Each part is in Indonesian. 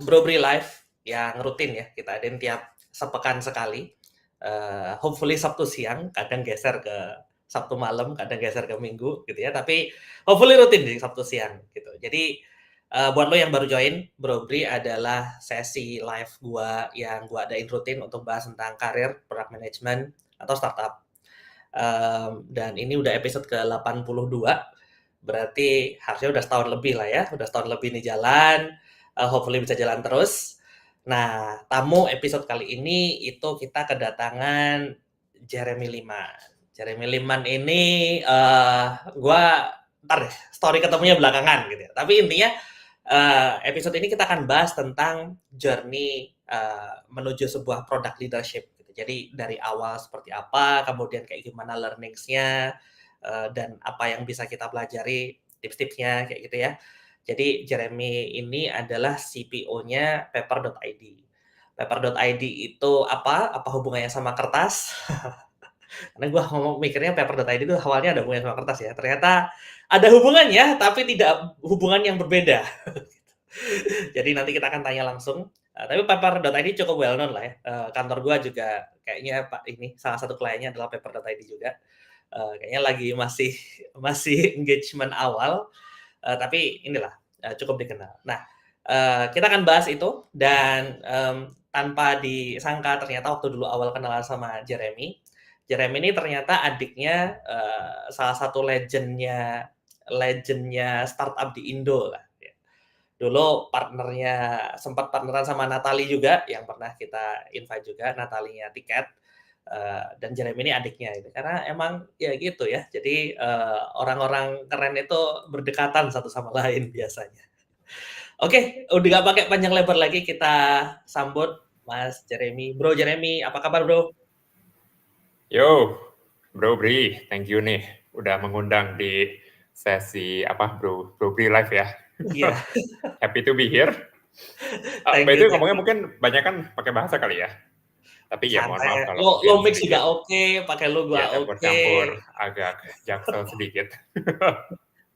Bro Bri Live yang rutin ya, kita adain tiap sepekan sekali. Hopefully Sabtu siang, kadang geser ke Sabtu malam, kadang geser ke Minggu gitu ya, tapi hopefully rutin di Sabtu siang gitu. Jadi, buat lo yang baru join, Bro Bri adalah sesi live yang gua adain rutin untuk bahas tentang karir, product management, atau startup. Dan ini udah episode ke-82, berarti harusnya udah setahun lebih lah ya, udah setahun lebih nih jalan, hopefully bisa jalan terus. Nah, tamu episode kali ini itu kita kedatangan Jeremy Liman. Jeremy Liman ini, gua entar deh story ketemunya belakangan gitu ya. Tapi intinya, episode ini kita akan bahas tentang journey, menuju sebuah product leadership gitu. Jadi dari awal seperti apa, kemudian kayak gimana learnings-nya, dan apa yang bisa kita pelajari, tips-tipsnya kayak gitu ya. Jadi Jeremy ini adalah CPO-nya Paper.id. Paper.id itu apa? Apa hubungannya sama kertas? Karena gue mikirnya Paper.id itu awalnya ada hubungannya sama kertas ya. Ternyata ada hubungannya, tapi tidak hubungan yang berbeda. Jadi nanti kita akan tanya langsung. Tapi Paper.id cukup well known lah ya. Kantor gue juga kayaknya Pak ini salah satu kliennya adalah Paper.id juga. Kayaknya lagi masih masih engagement awal, tapi inilah cukup dikenal. Nah, kita akan bahas itu dan tanpa disangka ternyata waktu dulu awal kenalan sama Jeremy, Jeremy ini ternyata adiknya salah satu legendnya startup di Indo lah. Ya. Dulu sempat partneran sama Natali juga yang pernah kita invite juga, Natalinya Tiket. Dan Jeremy ini adiknya gitu. Karena emang ya gitu ya. Jadi orang-orang keren itu berdekatan satu sama lain biasanya. Oke, udah gak pakai panjang lebar lagi, kita sambut Mas Jeremy. Bro Jeremy, apa kabar bro? Yo, Bro Bri, thank you nih udah mengundang di sesi Bro Bri Live ya. Iya. Happy to be here. Thank By you, the way, thank ngomongnya you. mungkin banyak kan pakai bahasa kali ya. Tapi ya mohon Santai. maaf kalau Lo mungkin mix juga sedikit oke, pakai lo ya gua oke. campur-campur agak jaksel sedikit.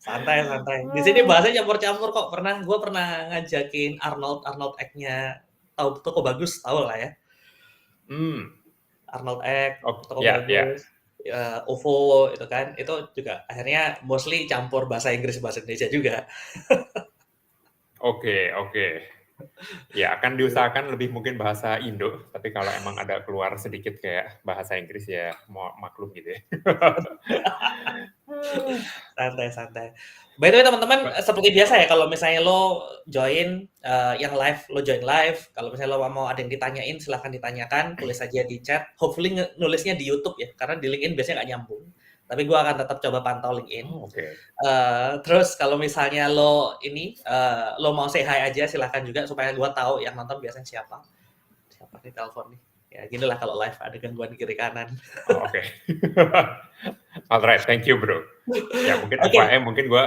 Santai, santai. Di sini bahasanya campur-campur kok. Gua pernah ngajakin Arnold Egg-nya Toko Bagus, tahu lah ya. Arnold Egg, Oh, Toko ya. Bagus, OVO itu kan, itu juga akhirnya mostly campur bahasa Inggris bahasa Indonesia juga. Oke. Ya, akan diusahakan lebih mungkin bahasa Indo, tapi kalau emang ada keluar sedikit kayak bahasa Inggris ya mau maklum gitu ya. Santai. By the way teman-teman, seperti biasa ya kalau misalnya lo join yang live, lo join live. Kalau misalnya lo mau ada yang ditanyain, silahkan ditanyakan, tulis aja di chat. Hopefully nulisnya di YouTube ya, karena di LinkedIn biasanya nggak nyambung. Tapi gue akan tetap coba pantau LinkedIn. Oke. Terus kalau misalnya lo mau say hi aja, silahkan juga supaya gue tahu yang nonton biasanya siapa. Siapa nih telepon nih? Ya ginilah kalau live ada gangguan kiri kanan. Oke. Alright, thank you bro. Ya mungkin Oke. FYI mungkin gue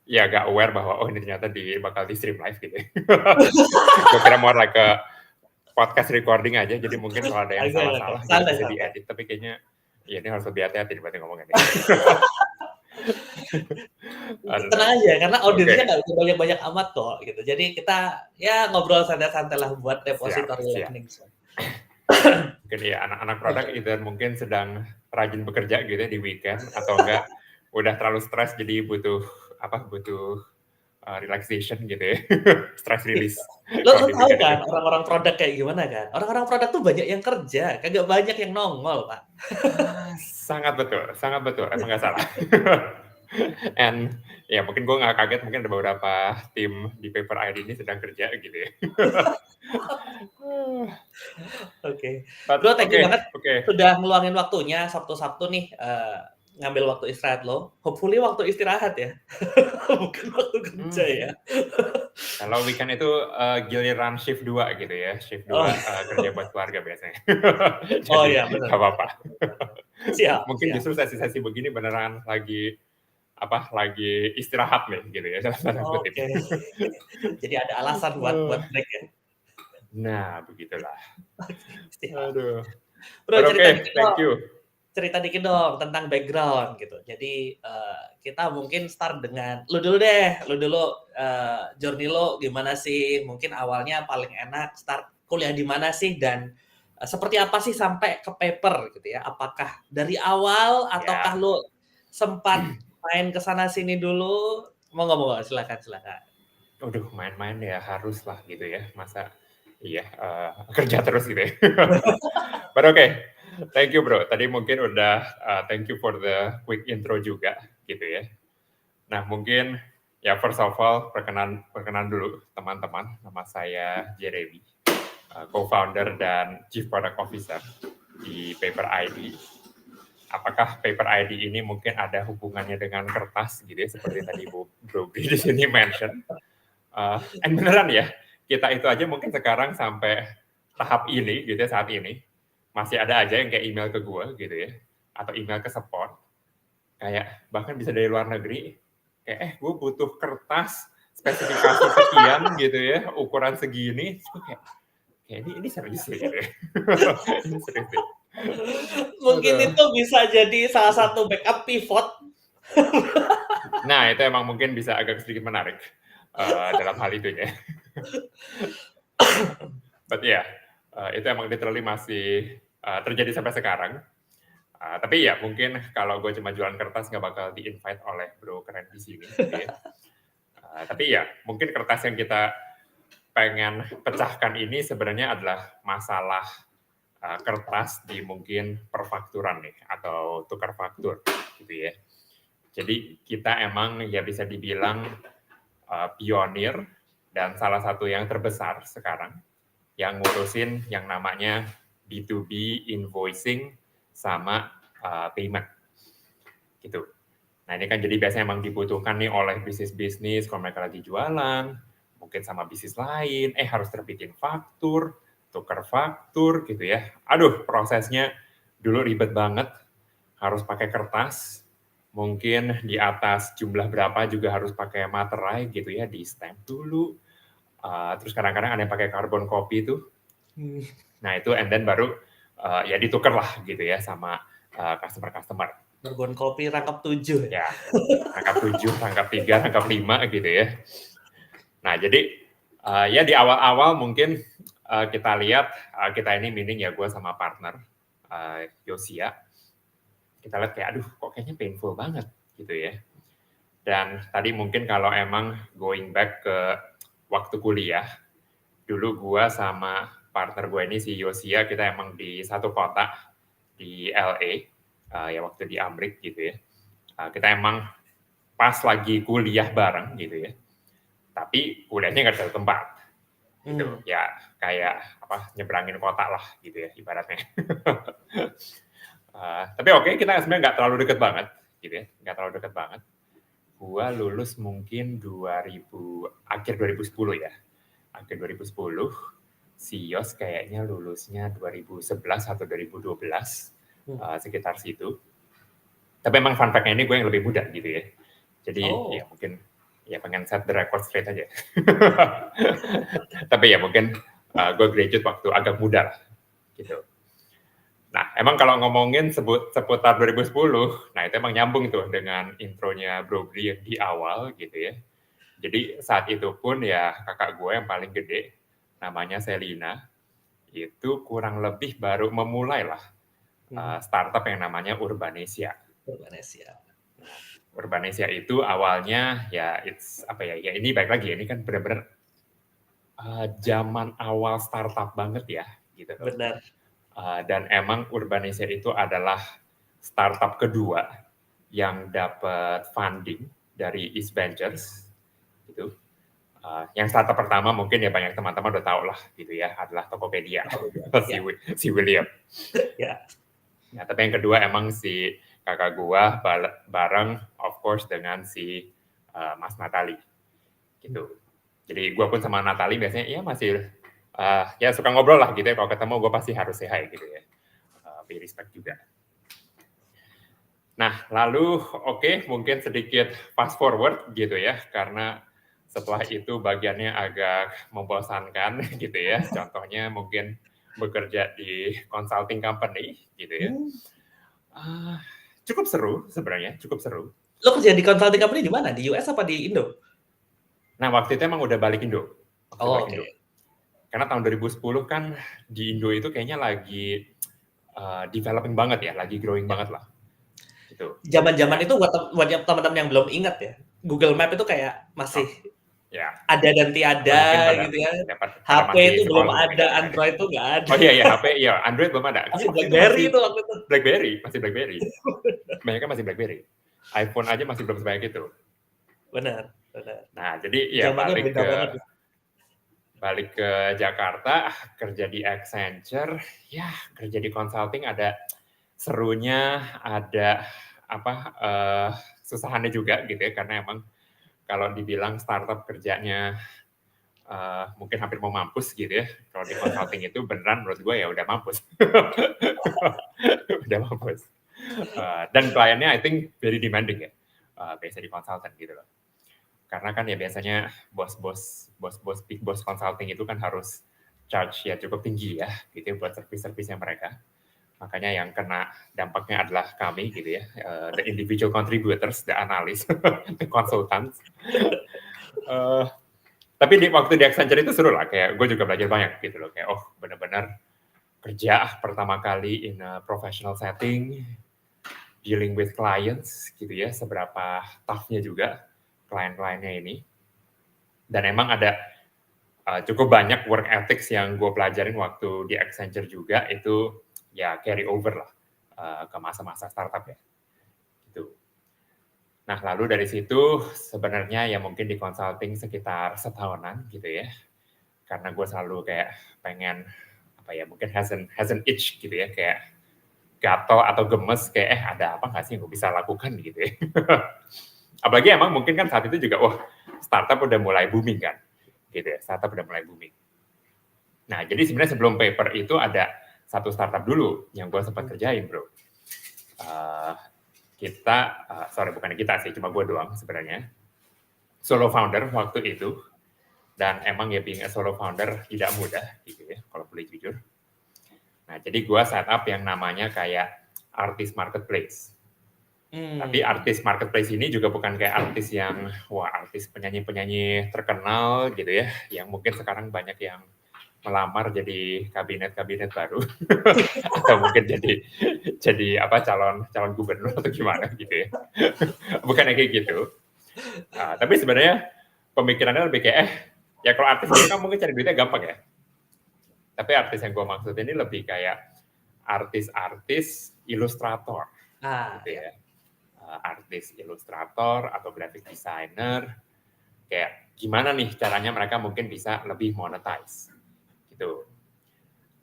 ya agak aware bahwa ini ternyata bakal di stream live gitu. Gue kira more like a podcast recording aja, jadi mungkin kalau ada yang salah-salah gitu bisa diedit. Tapi kayaknya ya ini harus lebih hati-hati dibanding ngomongin ini. Tenang aja, karena audiensnya nggak banyak-banyak amat kok gitu. Jadi kita ya ngobrol santai-santai lah buat repository learning. Mungkin ya anak-anak produk either mungkin sedang rajin bekerja gitu di weekend atau enggak udah terlalu stres jadi butuh relaxation gitu ya. Stress release. Lo tahu kan orang-orang produk kayak gimana kan? Orang-orang produk tuh banyak yang kerja, kagak banyak yang nongol, Pak. Sangat betul. Emang nggak salah. And ya mungkin gue nggak kaget, mungkin ada beberapa tim di Paper ID ini sedang kerja gitu ya. Oke. Bro, thank you banget sudah ngeluangin waktunya Sabtu-Sabtu nih ngambil waktu istirahat lo. Hopefully waktu istirahat ya. Bukan waktu kerja ya. Kalau weekend itu giliran shift 2 gitu ya. Shift 2 kerja buat keluarga biasanya. Oh iya, benar. Gak apa-apa. Siap. Mungkin justru sesi-sesi begini beneran lagi istirahat nih gitu ya. Oke. Jadi ada alasan buat break ya. Nah, begitulah. Siap. Aduh. Bro, Oke, thank you. cerita dikit dong tentang background gitu. Jadi, kita mungkin start dengan lu dulu deh, journey lu gimana sih? Mungkin awalnya paling enak start kuliah di mana sih dan, seperti apa sih sampai ke paper gitu ya? Apakah dari awal ataukah Ya, lu sempat main ke sana sini dulu? Monggo, silakan. waduh main-main ya haruslah gitu ya, masa iya, kerja terus gitu ya. But okay, thank you Bro, tadi mungkin udah, thank you for the quick intro juga gitu ya. Nah mungkin ya first of all perkenan dulu teman-teman, nama saya Jeremy, co-founder dan Chief Product Officer di Paper ID. Apakah Paper ID ini mungkin ada hubungannya dengan kertas gitu ya, seperti tadi Bro di sini mention. And beneran ya, kita itu aja mungkin sekarang sampai tahap ini gitu ya, saat ini, masih ada aja yang kayak email ke gue gitu ya, atau email ke support, kayak bahkan bisa dari luar negeri, kayak gue butuh kertas spesifikasi sekian gitu ya, ukuran segini, terus gue kayak ini serius ya gitu ya. Ini serius ya. Mungkin Aduh. itu bisa jadi salah satu backup pivot. Nah, itu emang mungkin bisa agak sedikit menarik dalam hal itu ya. But ya, itu emang literally masih terjadi sampai sekarang. Tapi ya mungkin kalau gue cuma jualan kertas nggak bakal di-invite oleh bro keren di sini. Gitu ya. Tapi ya mungkin kertas yang kita pengen pecahkan ini sebenarnya adalah masalah kertas di mungkin perfakturan nih atau tukar faktur gitu ya. Jadi kita emang ya bisa dibilang pionir dan salah satu yang terbesar sekarang yang ngurusin yang namanya B2B invoicing sama payment gitu. Nah ini kan jadi biasanya emang dibutuhkan nih oleh bisnis-bisnis kalau mereka lagi jualan, mungkin sama bisnis lain, harus terbitin faktur, tukar faktur gitu ya. Aduh prosesnya dulu ribet banget, harus pakai kertas, mungkin di atas jumlah berapa juga harus pakai materai gitu ya, di stamp dulu. Terus kadang-kadang ada yang pakai carbon copy tuh. Nah itu and then baru ya ditukar lah gitu ya sama customer-customer. Carbon copy rangkap 7 ya? Ya, rangkap 7, rangkap 3, rangkap 5 gitu ya. Nah jadi ya di awal-awal mungkin kita lihat, kita ini meeting ya gue sama partner, Yosia. Kita lihat kayak aduh kok kayaknya painful banget gitu ya. Dan tadi mungkin kalau emang going back ke waktu kuliah, dulu gue sama partner gue ini si Yosia, kita emang di satu kota di LA, ya waktu di Amrik gitu ya. Kita emang pas lagi kuliah bareng gitu ya. Tapi kuliahnya nggak di satu tempat. Gitu. Ya kayak apa nyebrangin kota lah gitu ya ibaratnya. Tapi oke, kita sebenarnya nggak terlalu deket banget gitu ya. Nggak terlalu deket banget. Gua lulus mungkin akhir 2010 ya. Akhir 2010, si Yos kayaknya lulusnya 2011 atau 2012, sekitar situ. Tapi emang fun fact-nya ini gue yang lebih muda gitu ya. Jadi ya mungkin ya pengen set the record straight aja. Tapi ya mungkin gue graduate waktu agak muda lah gitu. Nah emang kalau ngomongin seputar 2010, nah itu emang nyambung tuh dengan intronya Bro Bri di awal gitu ya. Jadi saat itu pun ya kakak gue yang paling gede, namanya Selina, itu kurang lebih baru memulai lah startup yang namanya Urbanesia. Urbanesia itu awalnya ya ini baik lagi ini kan benar-benar zaman awal startup banget ya gitu. Benar. Dan emang Urbanesia itu adalah startup kedua yang dapat funding dari East Ventures gitu. Yang startup pertama mungkin ya banyak teman-teman udah tahu lah gitu ya, adalah Tokopedia, si William. Ya. Nah, tapi yang kedua emang si kakak gua bareng of course dengan si Mas Natali gitu. Jadi gua pun sama Natali biasanya ya masih ya suka ngobrol lah gitu ya, kalau ketemu gua pasti harus say hi gitu ya. Be respect juga. Nah, lalu mungkin sedikit fast forward gitu ya, karena setelah itu bagiannya agak membosankan gitu ya. Contohnya mungkin bekerja di consulting company gitu ya. Cukup seru sebenarnya, cukup seru. Lo kerja di consulting company di mana? Di US apa di Indo? Nah, waktu itu emang udah balik Indo. Oh, oke. Karena tahun 2010 kan di Indo itu kayaknya lagi developing banget ya, lagi growing banget lah. Gitu. Zaman-zaman itu buat teman-teman yang belum ingat ya, Google Map itu kayak masih ada dan tiada gitu ya. HP itu belum ada, Android itu nggak ada. Oh iya, HP, iya, Android belum ada. Masih BlackBerry itu waktu itu. Masih BlackBerry. Kebanyakan masih BlackBerry. iPhone aja masih belum sebanyak itu. Benar. Nah, jadi ya balik ke Jakarta, kerja di Accenture, ya kerja di consulting ada serunya, ada susahannya juga gitu ya, karena emang kalau dibilang startup kerjanya mungkin hampir mau mampus gitu ya. Kalau di consulting itu beneran menurut gue ya udah mampus. Udah mampus. Dan kliennya I think very demanding ya. Biasa di consultant gitu loh. Karena kan ya biasanya big boss consulting itu kan harus charge ya cukup tinggi ya gitu ya buat service-service-nya mereka. Makanya yang kena dampaknya adalah kami gitu ya, the individual contributors, the analysts, the consultants. Tapi waktu di Accenture itu seru lah, kayak gue juga belajar banyak gitu loh, kayak oh benar-benar kerja pertama kali in a professional setting, dealing with clients gitu ya, seberapa tough-nya juga klien-kliennya ini. Dan emang ada cukup banyak work ethics yang gue pelajarin waktu di Accenture juga, itu ya carry over lah ke masa-masa startup ya. Gitu. Nah, lalu dari situ sebenarnya ya mungkin di consulting sekitar setahunan gitu ya. Karena gue selalu kayak pengen mungkin has an itch gitu ya, kayak gatel atau gemes kayak ada apa nggak sih yang gue bisa lakukan gitu ya. Apalagi emang mungkin kan saat itu juga startup udah mulai booming kan. Gitu ya, startup udah mulai booming. Nah, jadi sebenarnya sebelum paper itu ada satu startup dulu yang gue sempat kerjain, bro. Bukan kita sih, cuma gue doang sebenarnya. Solo founder waktu itu. Dan emang ya being a solo founder tidak mudah gitu ya, kalau boleh jujur. Nah, jadi gue setup yang namanya kayak artist marketplace. Tapi artist marketplace ini juga bukan kayak artis yang, artis penyanyi-penyanyi terkenal gitu ya, yang mungkin sekarang banyak yang melamar jadi kabinet-kabinet baru atau mungkin jadi calon gubernur atau gimana gitu ya. Bukan kayak gitu. Tapi sebenarnya pemikirannya lebih kayak ya kalau artis itu kan mungkin cari duitnya gampang ya. Tapi artis yang gue maksud ini lebih kayak artis-artis ilustrator gitu ya. Artis ilustrator atau graphic designer, kayak gimana nih caranya mereka mungkin bisa lebih monetize gitu.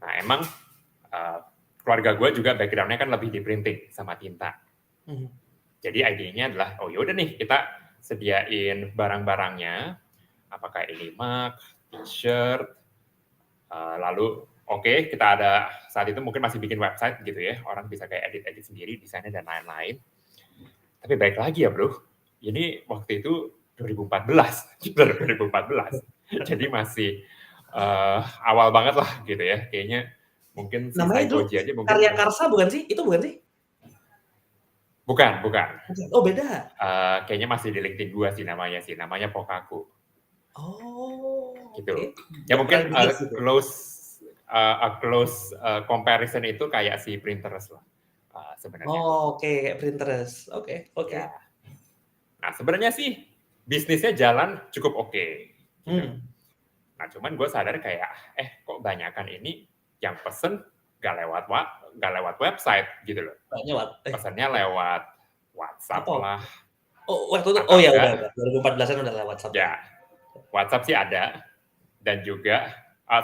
Nah, emang keluarga gue juga background-nya kan lebih di printing sama tinta. Jadi idenya adalah, yaudah nih kita sediain barang-barangnya, apakah ini mug, t-shirt, lalu kita ada saat itu mungkin masih bikin website gitu ya, orang bisa kayak edit-edit sendiri, desainnya dan lain-lain. Tapi baik lagi ya bro, ini waktu itu 2014. Jadi masih awal banget lah gitu ya, kayaknya mungkin si Saigoji aja mungkin. Karya Karsa bukan sih? Itu bukan sih? Bukan. Oh, beda. Kayaknya masih di LinkedIn gua sih, namanya Pokaku. Gitu. Ya mungkin close comparison itu kayak si Pinterest lah sebenarnya. Kayak Pinterest. Oke. Ya. Nah, sebenarnya sih bisnisnya jalan cukup oke. Gitu. Nah, cuman gue sadar kayak kok banyakan ini yang pesen gak lewat website gitu loh. Pesannya lewat WhatsApp lah. Waktu itu ya udah 2014-an udah lewat WhatsApp. Ya. WhatsApp sih ada dan juga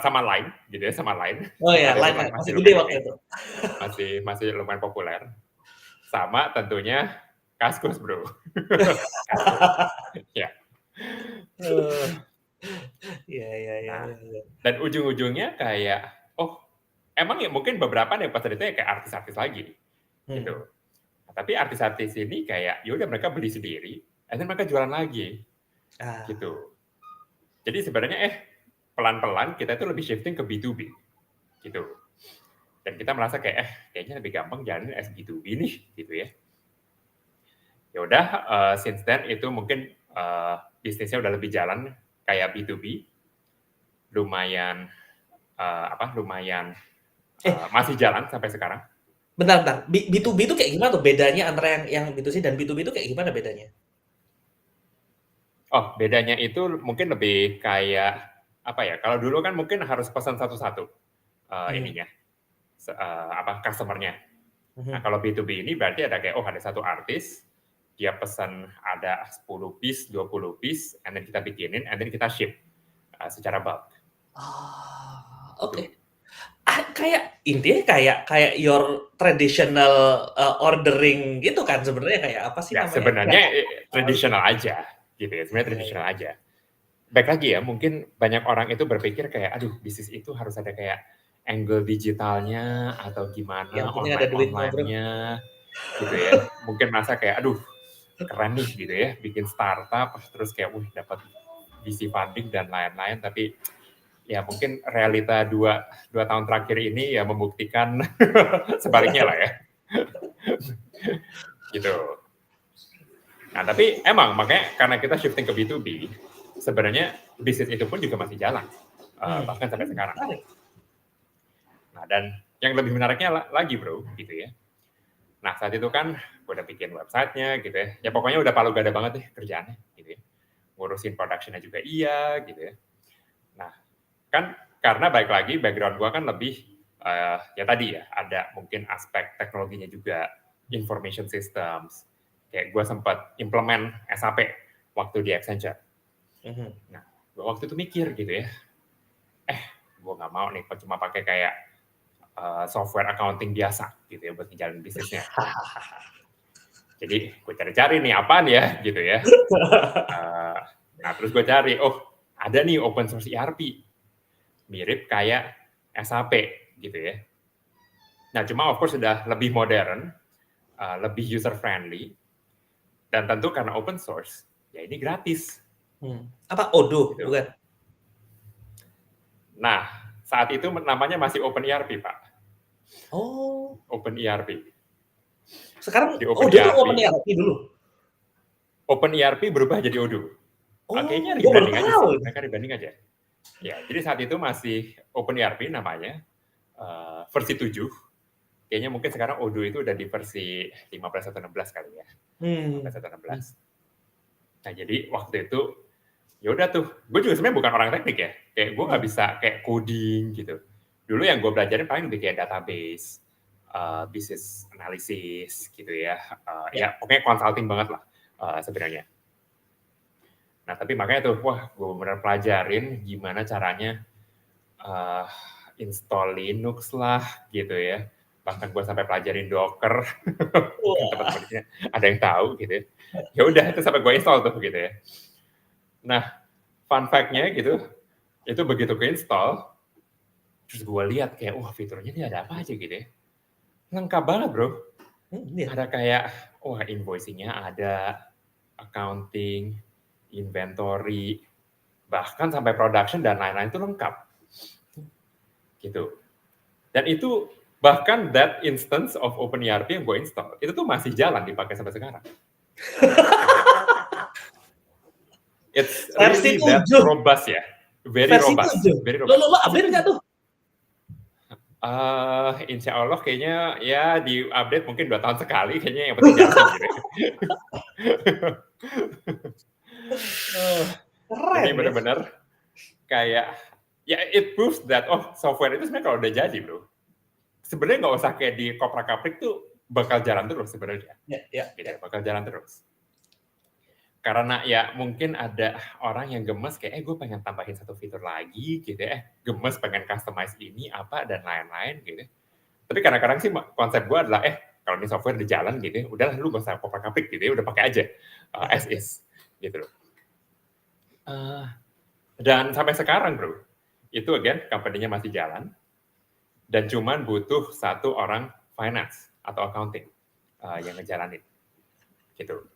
sama Line gitu ya, sama Line. Line masih gede waktu itu. Masih lumayan populer. Sama tentunya Kaskus, bro. Ya. Iya. Dan ujung-ujungnya kayak, emang ya mungkin beberapa nih pas itu ya kayak artis-artis lagi, gitu. Nah, tapi artis-artis ini kayak, yaudah mereka beli sendiri, dan mereka jualan lagi, gitu. Jadi sebenarnya pelan-pelan kita itu lebih shifting ke B2B, gitu. Dan kita merasa kayak, kayaknya lebih gampang jalanin as B2B nih, gitu ya. Ya udah, since then itu mungkin bisnisnya udah lebih jalan kayak B2B, lumayan masih jalan sampai sekarang. Bentar. B2B itu kayak gimana tuh bedanya antara yang B2C dan B2B itu kayak gimana bedanya? Oh, bedanya itu mungkin lebih kayak apa ya? Kalau dulu kan mungkin harus pesan satu-satu ininya, customer-nya. Nah, kalau B2B ini berarti ada kayak ada satu artis, dia pesan ada 10 piece, 20 piece, and then kita bikinin, and then kita ship secara bulk. Oke. Kayak intinya kayak your traditional ordering gitu kan sebenarnya kayak apa sih Ya, namanya? sebenarnya tradisional aja gitu ya, sebenarnya tradisional aja. Baik lagi ya, mungkin banyak orang itu berpikir kayak, aduh bisnis itu harus ada kayak angle digitalnya atau gimana, Yang penting ada duitnya, Bro. online-nya gitu ya. Mungkin merasa kayak, aduh keren nih gitu ya, bikin startup, terus kayak, dapat VC funding dan lain-lain, tapi ya mungkin realita dua tahun terakhir ini ya membuktikan sebaliknya lah ya. Gitu. Nah, tapi emang makanya karena kita shifting ke B2B, sebenarnya bisnis itu pun juga masih jalan, bahkan sampai sekarang. Nah, dan yang lebih menariknya lagi bro, gitu ya. Nah, saat itu kan gue udah bikin websitenya gitu ya. Ya pokoknya udah palu gada banget deh kerjaannya, gitu ya. Ngurusin productionnya juga iya, gitu ya. Nah, kan karena baik lagi background gue kan lebih, ya tadi ya, ada mungkin aspek teknologinya juga, information systems. Kayak gue sempat implement SAP waktu di Accenture. Nah, gue waktu itu mikir gitu ya, gue nggak mau nih cuma pakai kayak software accounting biasa gitu ya buat ngejalanin bisnisnya. Jadi gue cari-cari nih apaan ya gitu ya. Nah terus gue cari, ada nih open source ERP mirip kayak SAP gitu ya. Nah cuma of course sudah lebih modern, lebih user friendly, dan tentu karena open source ya ini gratis. Apa Odoo gitu. bukan? Nah saat itu namanya masih Open ERP Pak. Oh. Open ERP. Sekarang Di Open Odoo ERP, tuh Open ERP dulu. Open ERP berubah jadi Odoo. Kayaknya gue baru rebranding aja tahu. sih. Mereka rebranding aja. Ya, jadi saat itu masih Open ERP namanya, versi 7. Kayaknya mungkin sekarang Odoo itu udah di versi 15 atau 16 kali ya. 15 atau 16. Nah, jadi waktu itu ya udah tuh, gue juga sebenarnya bukan orang teknik ya. Kayak gue nggak bisa kayak coding gitu. Dulu yang gue belajarin paling lebih kayak database, business analysis gitu ya. Ya pokoknya consulting banget lah sebenarnya. Nah, tapi makanya tuh, gue benar pelajarin gimana caranya install Linux lah, gitu ya. Bahkan gue sampai pelajarin Docker. Teman-teman di sini ada yang tahu, gitu ya. Ya udah, itu sampai gue install tuh, gitu ya. Nah, fun fact-nya gitu, itu begitu ke install, terus gue lihat kayak, fiturnya ini ada apa aja gitu ya. Lengkap banget, bro. Ada kayak, invoicing-nya ada, accounting, inventory, bahkan sampai production dan lain-lain itu lengkap. Gitu. Dan itu bahkan that instance of OpenERP yang gue install, itu tuh masih jalan dipakai sampai sekarang. It's really that robust ya. Very robust. Very robust. Lo update nggak tuh? Insya Allah kayaknya ya di update mungkin 2 tahun sekali kayaknya yang penting jalan gitu. Jadi benar-benar kayak ya it proves that software itu sebenarnya kalau udah jadi bro, sebenarnya nggak usah kayak di koprak-kaprik tuh bakal jalan terus sebenarnya. Gitu, bakal jalan terus. Karena ya mungkin ada orang yang gemes kayak gue pengen tambahin satu fitur lagi gitu ya, gemes pengen customize ini apa dan lain-lain gitu. Tapi kadang-kadang sih konsep gue adalah kalau ini software di jalan gitu ya, udahlah lu gak usah koprak-kaprik gitu ya, udah pakai aja as is gitu loh. Dan sampai sekarang bro, itu again company-nya masih jalan dan cuman butuh satu orang finance atau accounting yang ngejalanin gitu.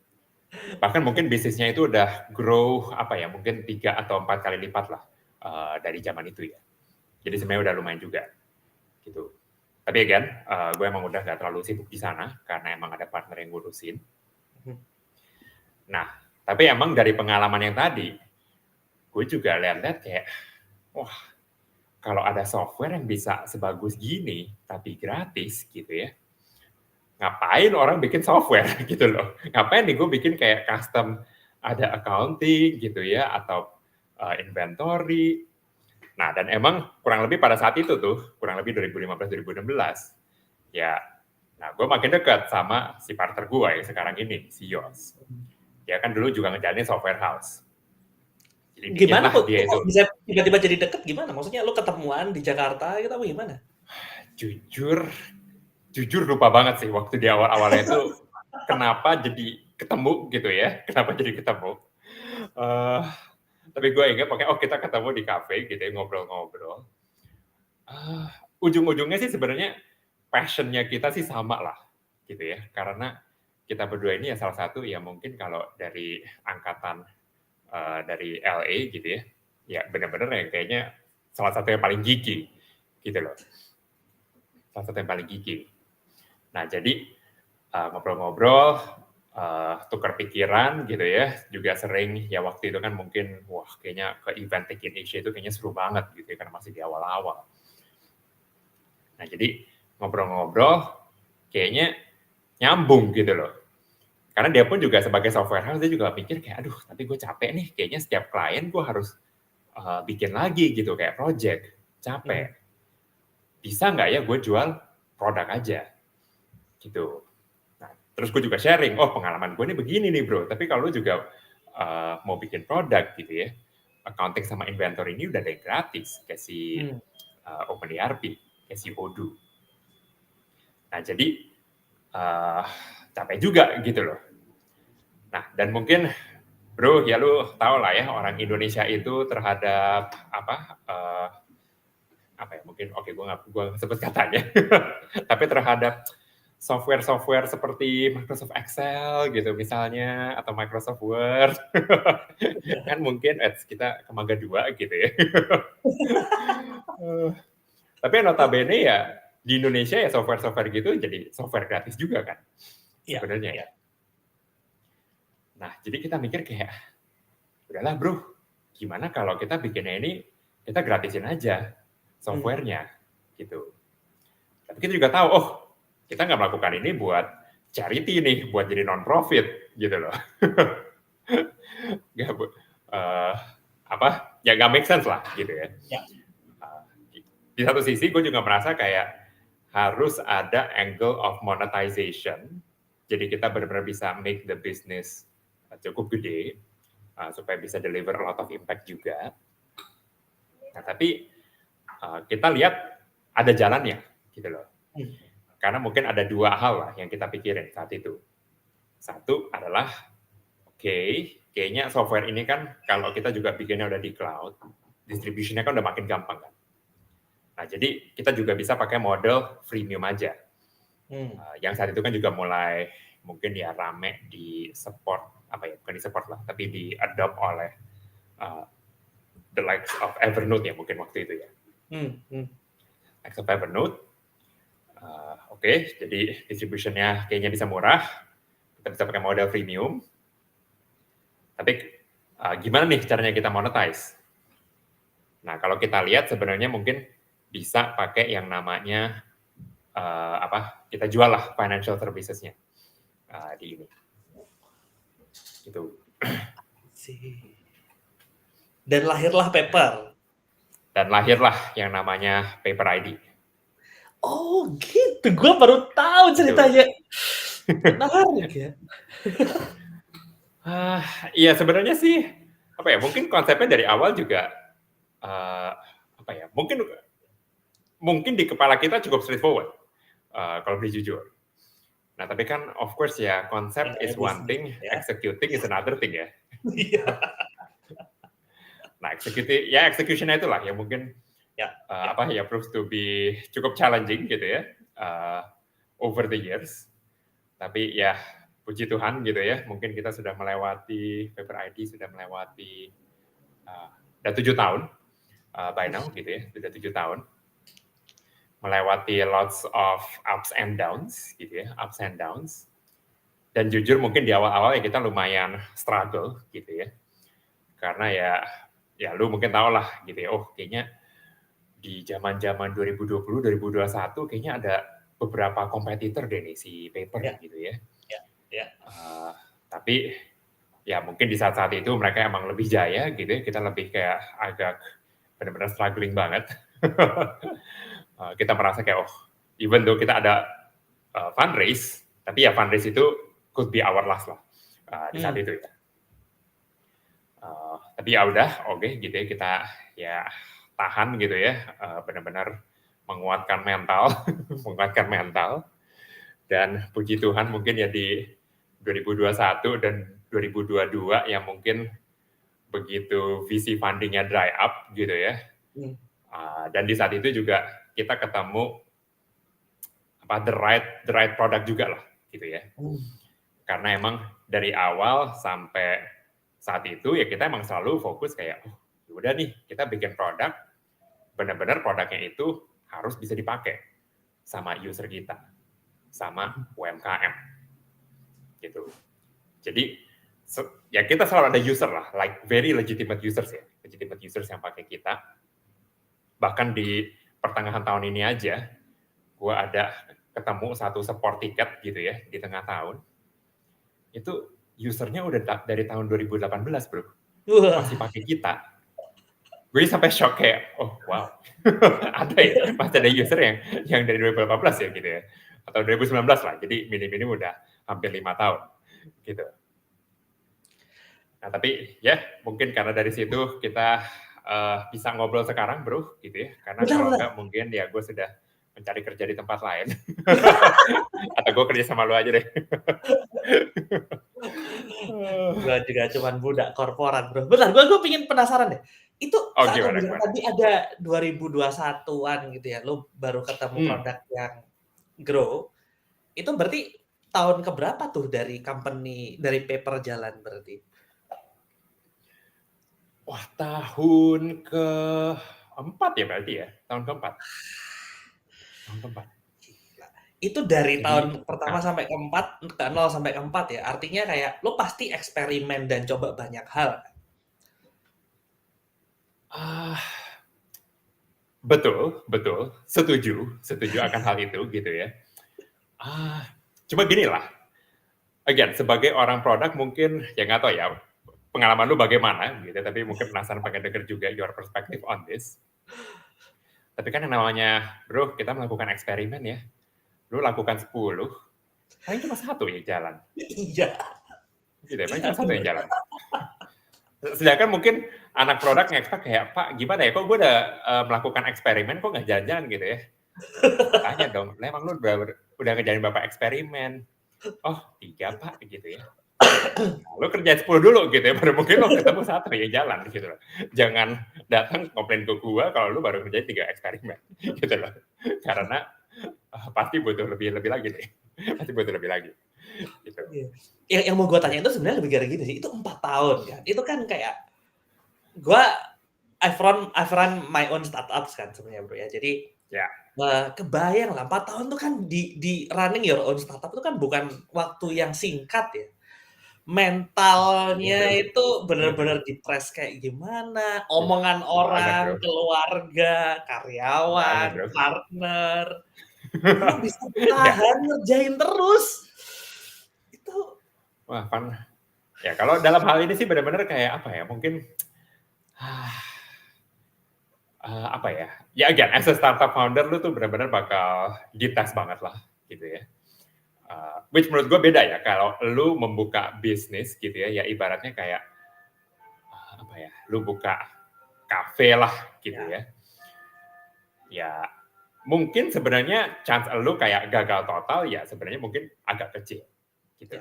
Bahkan mungkin bisnisnya itu udah grow mungkin 3 atau 4 kali lipat lah dari zaman itu ya. Jadi sebenarnya udah lumayan juga gitu. Tapi again, gue emang udah gak terlalu sibuk di sana karena emang ada partner yang ngurusin. Nah, tapi emang dari pengalaman yang tadi, gue juga lihat-lihat kayak, wah, kalau ada software yang bisa sebagus gini, tapi gratis gitu ya, ngapain orang bikin software gitu loh. Ngapain nih gue bikin kayak custom, ada accounting gitu ya, atau inventory. Nah, dan emang kurang lebih pada saat itu tuh, kurang lebih 2015-2016, ya, nah gue makin dekat sama si partner gue yang sekarang ini, si Yos. Dia kan dulu juga ngejalanin software house. Jadi Gimana bikinlah kok dia itu. bisa tiba-tiba jadi deket gimana? Maksudnya lu ketemuan di Jakarta gitu apa gimana? Jujur lupa banget sih waktu di awal-awalnya itu kenapa jadi ketemu gitu ya, kenapa jadi ketemu. Tapi gue ingat pokoknya kita ketemu di kafe gitu ya, ngobrol-ngobrol. Ujung-ujungnya sih sebenarnya passion-nya kita sih sama lah gitu ya, karena kita berdua ini ya salah satu ya mungkin kalau dari angkatan dari LA gitu ya, ya benar-benar yang kayaknya salah satu yang paling geeky gitu loh. Salah satu yang paling geeky. Nah, jadi ngobrol-ngobrol, tukar pikiran gitu ya, juga sering ya waktu itu kan mungkin wah kayaknya ke event Tech in Asia itu kayaknya seru banget gitu ya, karena masih di awal-awal. Nah, jadi ngobrol-ngobrol kayaknya nyambung gitu loh. Karena dia pun juga sebagai software house, dia juga pikir kayak, aduh tapi gue capek nih, kayaknya setiap klien gue harus bikin lagi gitu, kayak project, capek. Bisa nggak ya gue jual produk aja? Gitu. Nah, terus gue juga sharing, oh pengalaman gue ini begini nih bro, tapi kalau lu juga mau bikin produk gitu ya, accounting sama inventory ini udah ada yang gratis, kayak si OpenERP, kayak si Odoo. Nah, jadi capek juga gitu loh. Nah, dan mungkin bro, ya lu tau lah ya orang Indonesia itu terhadap apa ya, mungkin oke gue sebut katanya, tapi terhadap software-software seperti Microsoft Excel gitu misalnya, atau Microsoft Word, kan mungkin kita ke Mangga 2 gitu ya. Tapi notabene ya di Indonesia ya software-software gitu jadi software gratis juga kan sebenarnya ya. Nah, jadi kita mikir kayak, udahlah bro, gimana kalau kita bikinnya ini, kita gratisin aja softwarenya, gitu. Tapi kita juga tahu, oh, kita nggak melakukan ini buat charity nih, buat jadi non-profit, gitu loh. Ya nggak make sense lah, gitu ya. Di satu sisi, gue juga merasa kayak harus ada angle of monetization, jadi kita benar-benar bisa make the business cukup gede, supaya bisa deliver a lot of impact juga. Nah, tapi kita lihat ada jalannya, gitu loh. Karena mungkin ada dua hal lah yang kita pikirin saat itu. Satu adalah, kayaknya software ini kan kalau kita juga bikinnya udah di cloud, distributionnya kan udah makin gampang kan. Nah, jadi kita juga bisa pakai model freemium aja. Yang saat itu kan juga mulai mungkin ya rame di support, bukan di support lah, tapi di adopt oleh the likes of Evernote ya mungkin waktu itu ya. Likes of Evernote, jadi distributionnya kayaknya bisa murah, kita bisa pakai model premium, tapi gimana nih caranya kita monetize? Nah, kalau kita lihat sebenarnya mungkin bisa pakai yang namanya kita jual lah financial services-nya di ini. Gitu. Dan lahirlah Paper. Dan lahirlah yang namanya Paper ID. Oh gitu, gue baru tahu ceritanya. Menarik ya. Iya sebenarnya sih mungkin konsepnya dari awal juga mungkin di kepala kita cukup straightforward kalau boleh jujur. Nah tapi kan of course ya konsep is one thing, executing is another thing ya. Nah execution-nya itulah yang mungkin proves to be cukup challenging gitu ya over the years. Tapi ya puji Tuhan gitu ya, mungkin kita sudah melewati Paper ID, sudah melewati udah 7 tahun by now gitu ya, sudah 7 tahun. melewati lots of ups and downs gitu ya, ups and downs. Dan jujur mungkin di awal-awal ya kita lumayan struggle gitu ya. Karena ya lu mungkin tau lah gitu ya, oh kayaknya di zaman-zaman 2020, 2021 kayaknya ada beberapa kompetitor deh nih si Paper Ya, gitu ya. ya. Tapi ya mungkin di saat-saat itu mereka emang lebih jaya gitu ya, kita lebih kayak agak benar-benar struggling banget. Kita merasa kayak, oh even though kita ada fundraise, tapi ya fundraise itu could be our last lah di saat itu ya. Tapi ya udah, oke gitu ya, kita ya tahan gitu ya, benar-benar menguatkan mental, menguatkan mental. Dan puji Tuhan mungkin ya di 2021 dan 2022 yang mungkin begitu VC funding-nya dry up gitu ya. Dan di saat itu juga kita ketemu the right product juga lah gitu ya. Karena emang dari awal sampai saat itu ya kita emang selalu fokus kayak udah nih kita bikin produk, benar-benar produknya itu harus bisa dipakai sama user kita, sama UMKM gitu. Jadi ya kita selalu ada user lah, like very legitimate users ya, legitimate users yang pakai kita. Bahkan di pertengahan tahun ini aja, gue ada ketemu satu support ticket gitu ya di tengah tahun. Itu usernya udah dari tahun 2018 bro, masih pakai kita. Gue sampai shock kayak, oh wow, ada ya, masih ada user yang dari 2018 ya gitu ya, atau 2019 lah, jadi minim-minim udah hampir 5 tahun gitu. Nah tapi ya mungkin karena dari situ kita bisa ngobrol sekarang bro gitu ya, karena kalau enggak mungkin ya gue sudah mencari kerja di tempat lain. Atau gue kerja sama lu aja deh. Gue juga cuman budak korporat bro. Bentar, gue pengen penasaran deh. Itu saat lo bilang tadi ada 2021-an gitu ya, lo baru ketemu produk yang grow, itu berarti tahun keberapa tuh dari company, dari Paper jalan berarti? Wah, tahun ke-4 ya berarti ya? Tahun ke-4. Tahun ke-4. Itu dari tahun pertama sampai ke-4, ke-0 sampai ke-4 ya? Artinya kayak lo pasti eksperimen dan coba banyak hal. Betul. Setuju akan hal itu gitu ya. Cuma gini lah, again, sebagai orang produk mungkin, ya nggak tahu ya, pengalaman lu bagaimana gitu, tapi mungkin penasaran pengen denger juga your perspective on this. Tapi kan yang namanya, bro, kita melakukan eksperimen ya. Lu lakukan 10, paling cuma 1 yang jalan. Iya. Gitu ya, paling cuma 1 yang jalan. Sedangkan mungkin anak produk nge-expect kayak, Pak, gimana ya, kok gue udah melakukan eksperimen, kok nggak jalan gitu ya? Tanya dong, emang lu udah ngejalin Bapak eksperimen? Oh, 3 Pak, gitu ya. Lu kerjain 10 dulu gitu ya, baru mungkin lo ketemu 1 yang jalan gitu loh. Jangan datang komplain ke gua kalau lu baru kerjain 3 eksperimen gitu loh. Karena pasti butuh lebih lagi deh. Pasti butuh lebih lagi. Gitu. Yang mau gue tanya itu sebenarnya lebih gara gini sih, itu 4 tahun kan. Itu kan kayak I've run my own startups kan sebenarnya bro ya. Jadi ya kebayang lah 4 tahun tuh kan di running your own startup itu kan bukan waktu yang singkat ya. Mentalnya itu benar-benar dipres kayak gimana, omongan orang, keluarga, karyawan, partner, lu bisa tahan ngerjain terus. Itu wah, fun. Ya kalau dalam hal ini sih benar-benar kayak apa ya, mungkin apa ya, ya again, as a startup founder lu tuh benar-benar bakal dites banget lah gitu ya. Which menurut gue beda ya, kalau lu membuka bisnis gitu ya ibaratnya kayak apa ya, lu buka kafe lah gitu ya. Ya mungkin sebenarnya chance lu kayak gagal total ya sebenarnya mungkin agak kecil gitu.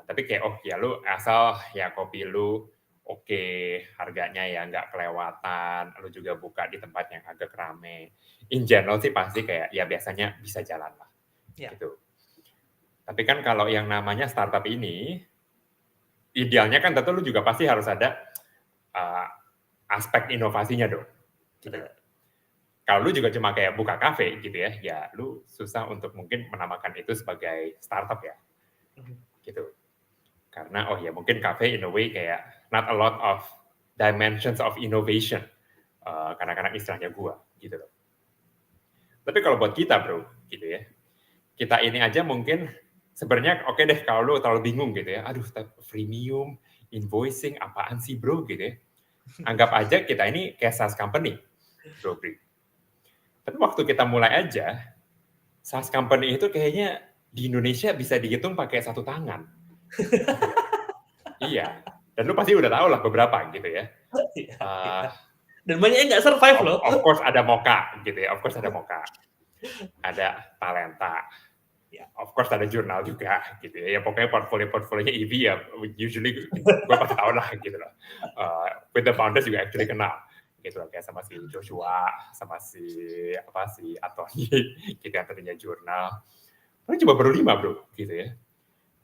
Tapi kayak oh ya lu asal ya kopi lu oke, harganya ya nggak kelewatan, lu juga buka di tempat yang agak rame. In general sih pasti kayak ya biasanya bisa jalan lah gitu. Tapi kan kalau yang namanya startup ini, idealnya kan tentu lu juga pasti harus ada aspek inovasinya dong. Gitu. kalau lu juga cuma kayak buka kafe gitu ya lu susah untuk mungkin menamakan itu sebagai startup ya, gitu. Karena mungkin kafe in a way kayak not a lot of dimensions of innovation, kadang-kadang istilahnya gua, gitu loh. Tapi kalau buat kita bro, gitu ya, kita ini aja mungkin sebenarnya oke deh kalau lu terlalu bingung gitu ya, aduh freemium, invoicing, apaan sih bro gitu ya. Anggap aja kita ini kayak SaaS company, bro. Tapi waktu kita mulai aja, SaaS company itu kayaknya di Indonesia bisa dihitung pakai satu tangan. Iya, dan lu pasti udah tahu lah beberapa gitu ya. Dan banyak yang nggak survive loh. Of course ada Moka gitu ya, of course ada Moka. Ada Talenta. Of course ada jurnal juga gitu ya. Ya pokoknya portfolio-portfolionya EV ya usually gue pasti tahu lah gitu loh. With the founders juga actually kenal gitu loh, kayak sama si Joshua, sama si Atoni gitu yang tadinya jurnal. Tapi cuma baru 5 bro gitu ya.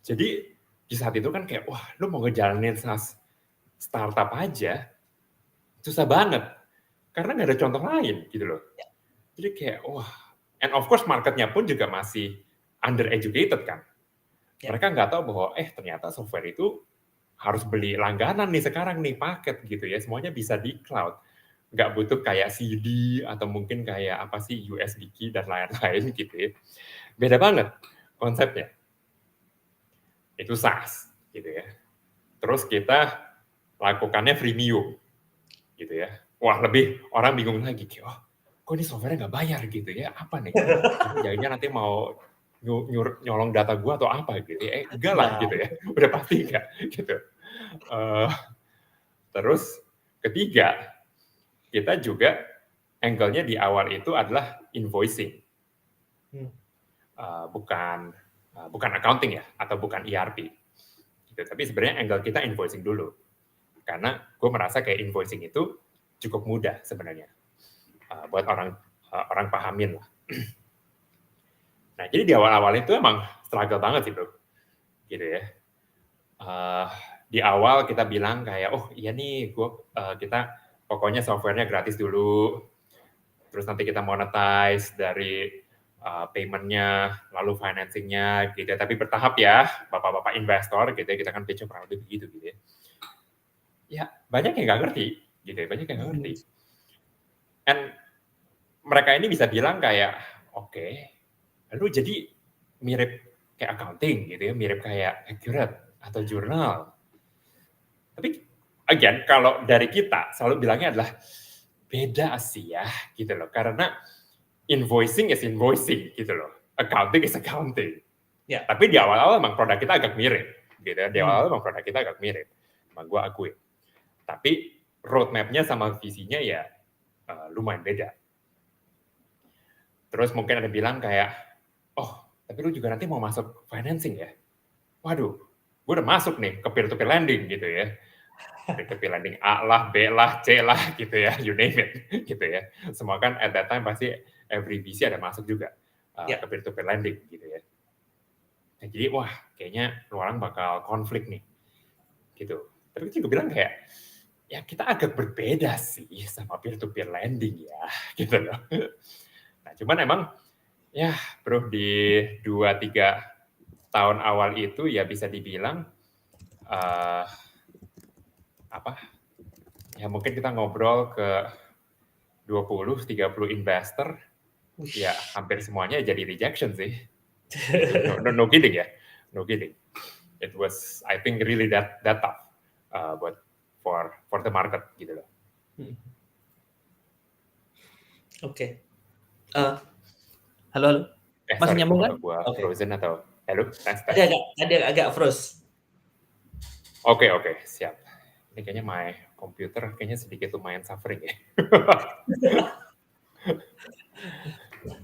Jadi di saat itu kan kayak wah lu mau ngejalanin SaaS startup aja susah banget karena nggak ada contoh lain gitu loh. Jadi kayak wah, and of course marketnya pun juga masih undereducated kan. Mereka nggak tahu bahwa ternyata software itu harus beli langganan nih sekarang nih, paket gitu ya, semuanya bisa di cloud. Nggak butuh kayak CD atau mungkin kayak apa sih USB key dan lain-lain gitu ya. Beda banget konsepnya. Itu SaaS gitu ya. Terus kita lakukannya freemium gitu ya. Wah, lebih orang bingung lagi kayak kok ini software-nya nggak bayar gitu ya, apa nih? Jangan-jangan nanti mau nyolong data gue atau apa gitu ya. Enggak lah gitu ya, udah pasti enggak gitu. Terus ketiga, kita juga angle-nya di awal itu adalah invoicing. Bukan accounting ya, atau bukan ERP. Gitu. Tapi sebenarnya angle kita invoicing dulu. Karena gue merasa kayak invoicing itu cukup mudah sebenarnya. Buat orang pahamin lah. Nah, jadi di awal-awal itu emang struggle banget sih, bro. Gitu ya. Di awal kita bilang kayak, iya nih, kita pokoknya software-nya gratis dulu, terus nanti kita monetize dari payment-nya, lalu financing-nya, gitu ya. Tapi bertahap ya, bapak-bapak investor, gitu ya, kita kan pitch kurang lebih begitu, gitu ya. Ya, banyak yang nggak ngerti, gitu ya, banyak yang nggak ngerti. And mereka ini bisa bilang kayak, oke, lalu jadi mirip kayak accounting gitu ya, mirip kayak accurate atau jurnal. Tapi again, kalau dari kita selalu bilangnya adalah beda sih ya gitu loh. Karena invoicing is invoicing gitu loh. Accounting is accounting. Ya. Tapi di awal-awal emang produk kita agak mirip gitu ya. Di awal-awal emang produk kita agak mirip. Emang gue akui. Tapi roadmap-nya sama visinya ya lumayan beda. Terus mungkin ada bilang kayak, tapi lu juga nanti mau masuk financing ya? Waduh, gue udah masuk nih ke peer-to-peer lending gitu ya. Peer-to-peer lending A lah, B lah, C lah gitu ya, you name it gitu ya. Semua kan at that time pasti every VC ada masuk juga ke peer-to-peer lending gitu ya. Nah, jadi wah kayaknya orang bakal konflik nih gitu. Tapi kita juga bilang kayak, ya kita agak berbeda sih sama peer-to-peer lending ya gitu loh. Nah, cuman emang ya bro di 2-3 tahun awal itu ya bisa dibilang ya mungkin kita ngobrol ke 20-30 investor, ya hampir semuanya jadi rejection sih. No kidding ya, no kidding. It was I think really that tough buat for the market gitu loh. Oke. Halo. Masih nyambung kan? Gua frozen atau halo? Tadi agak froze. Oke, siap. Ini kayaknya my komputer kayaknya sedikit lumayan suffering ya.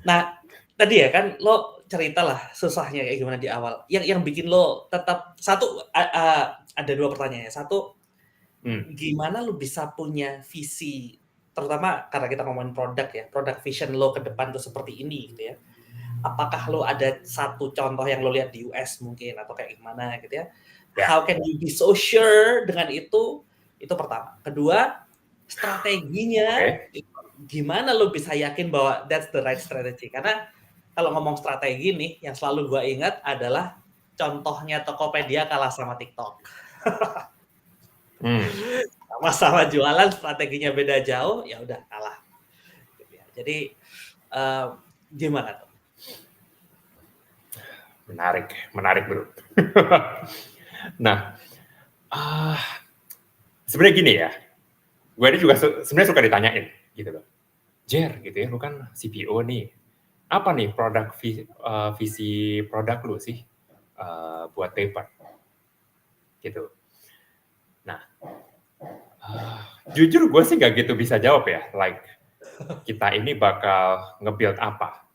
Nah, tadi ya kan lo ceritalah susahnya kayak gimana di awal. Yang bikin lo tetap ada 2 pertanyaan. Satu, gimana lo bisa punya visi, terutama karena kita ngomongin produk ya, produk vision lo ke depan tuh seperti ini gitu ya. Apakah lo ada satu contoh yang lo lihat di US mungkin atau kayak gimana gitu ya? How can you be so sure dengan itu? Itu pertama. Kedua, strateginya gimana lo bisa yakin bahwa that's the right strategy? Karena kalau ngomong strategi nih, yang selalu gue ingat adalah contohnya Tokopedia kalah sama TikTok. Sama-sama jualan, strateginya beda jauh, ya udah kalah. Jadi gimana tuh? Menarik bro. Nah, sebenarnya gini ya, gue ini juga sebenarnya suka ditanyain gitu loh. Jer gitu ya, lu kan CPO nih, apa nih visi produk lu sih buat paper gitu. Nah, jujur gue sih gak gitu bisa jawab ya, like kita ini bakal nge-build apa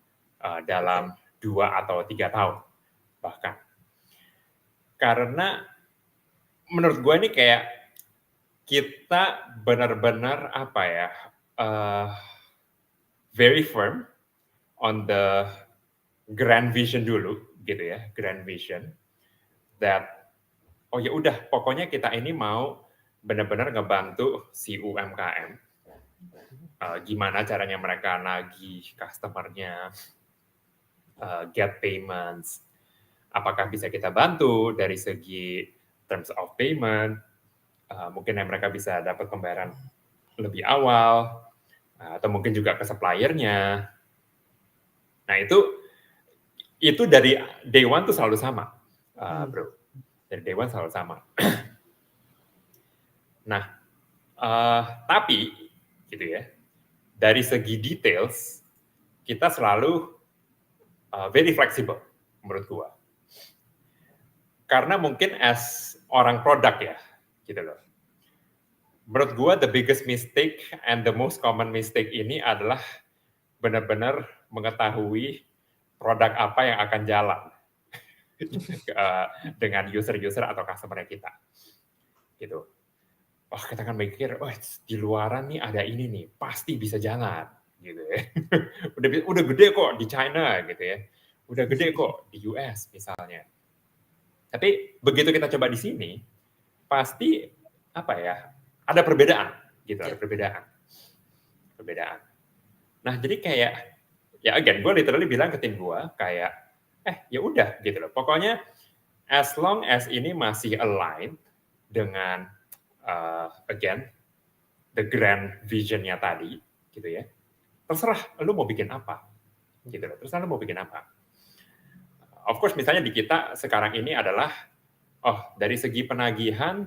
dalam 2 atau 3 tahun bahkan. Karena menurut gue ini kayak kita benar-benar apa ya, very firm on the grand vision dulu gitu ya, grand vision that oh ya udah pokoknya kita ini mau benar-benar ngebantu si UMKM, gimana caranya mereka nagih customer-nya, get payments, apakah bisa kita bantu dari segi terms of payment, mungkin yang mereka bisa dapat pembayaran lebih awal, atau mungkin juga ke supplier-nya. Nah itu dari day one tuh selalu sama, bro. Dari day one selalu sama. Nah, tapi gitu ya, dari segi details kita selalu very flexible menurut gua. Karena mungkin as orang produk ya, gitu loh. Menurut gua the biggest mistake and the most common mistake ini adalah benar-benar mengetahui produk apa yang akan jalan dengan user-user atau customer kita. Gitu. Oh, kita kan mikir, oh di luaran nih ada ini nih, pasti bisa jalan gitu ya. udah gede kok di China gitu ya. Udah gede kok di US misalnya. Tapi begitu kita coba di sini, pasti apa ya? Ada perbedaan gitu, ada perbedaan. Nah, jadi kayak ya again gue literally bilang ke tim gue kayak ya udah gitu loh. Pokoknya as long as ini masih aligned dengan again the grand vision-nya tadi gitu ya. Terserah lu mau bikin apa. Gitu loh. Terserah lu mau bikin apa. Of course misalnya di kita sekarang ini adalah dari segi penagihan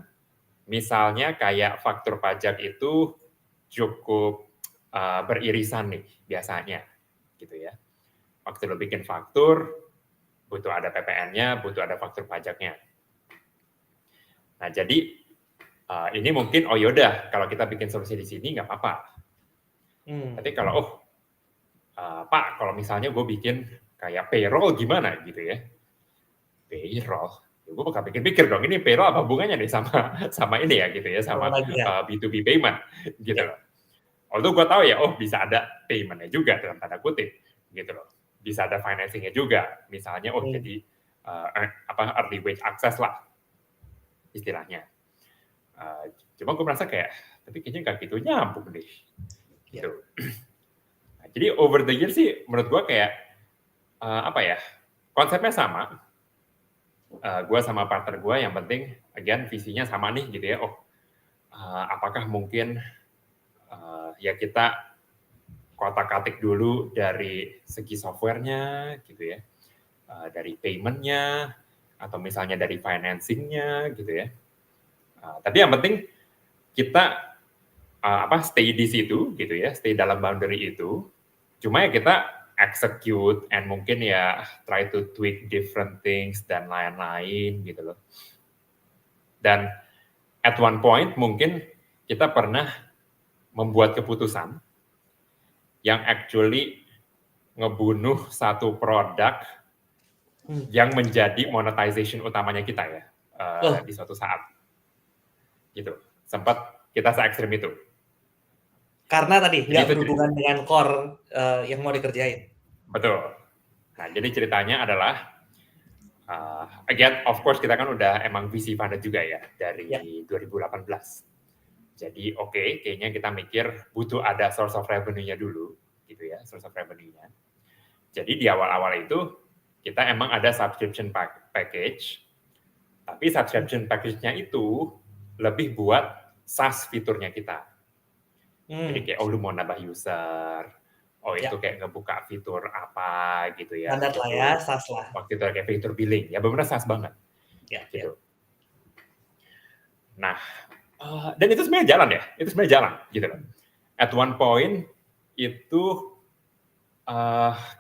misalnya kayak faktur pajak itu cukup beririsan nih biasanya gitu ya. Waktu lo bikin faktur butuh ada PPN-nya, butuh ada faktur pajaknya. Nah, jadi ini mungkin yaudah kalau kita bikin solusi di sini nggak apa-apa. Tapi kalau Pak, kalau misalnya gue bikin kayak payroll gimana gitu ya. Payroll, gue bakal pikir-pikir dong, ini payroll apa hubungannya nih sama ini ya gitu ya, sama B2B payment gitu loh. Although gue tahu ya, bisa ada payment-nya juga dalam tanda kutip gitu loh. Bisa ada financing-nya juga, misalnya jadi early wage access lah istilahnya. Cuma gue merasa kayak, tapi kayaknya nggak gitu nyambung deh. Gitu. Nah, jadi over the years sih menurut gue kayak konsepnya sama. Gue sama partner gue yang penting again visinya sama nih gitu ya. Apakah mungkin ya kita kotak-katik dulu dari segi softwarenya gitu ya, dari payment-nya atau misalnya dari financing-nya gitu ya. Tapi yang penting kita stay di situ gitu ya, stay dalam boundary itu. Cuma ya kita execute and mungkin ya try to tweak different things dan lain-lain gitu loh. Dan at one point mungkin kita pernah membuat keputusan yang actually ngebunuh satu produk yang menjadi monetization utamanya kita ya di suatu saat. Gitu. Sempat kita se-ekstrim itu. Karena tadi nggak berhubungan dengan core yang mau dikerjain. Betul. Nah, jadi ceritanya adalah again, of course kita kan udah emang VC funded juga ya dari 2018. Jadi kayaknya kita mikir butuh ada source of revenue-nya dulu, gitu ya, source of revenue-nya. Jadi di awal-awal itu kita emang ada subscription package, tapi subscription package-nya itu lebih buat SaaS fiturnya kita. Jadi kayak, lu mau nambah user, itu kayak ngebuka fitur apa gitu ya. Standar lah ya, SaaS lah. Waktu itu kayak fitur billing, ya benar-benar SaaS banget. Gitu. Nah, dan itu sebenarnya jalan ya, gitu loh. At one point itu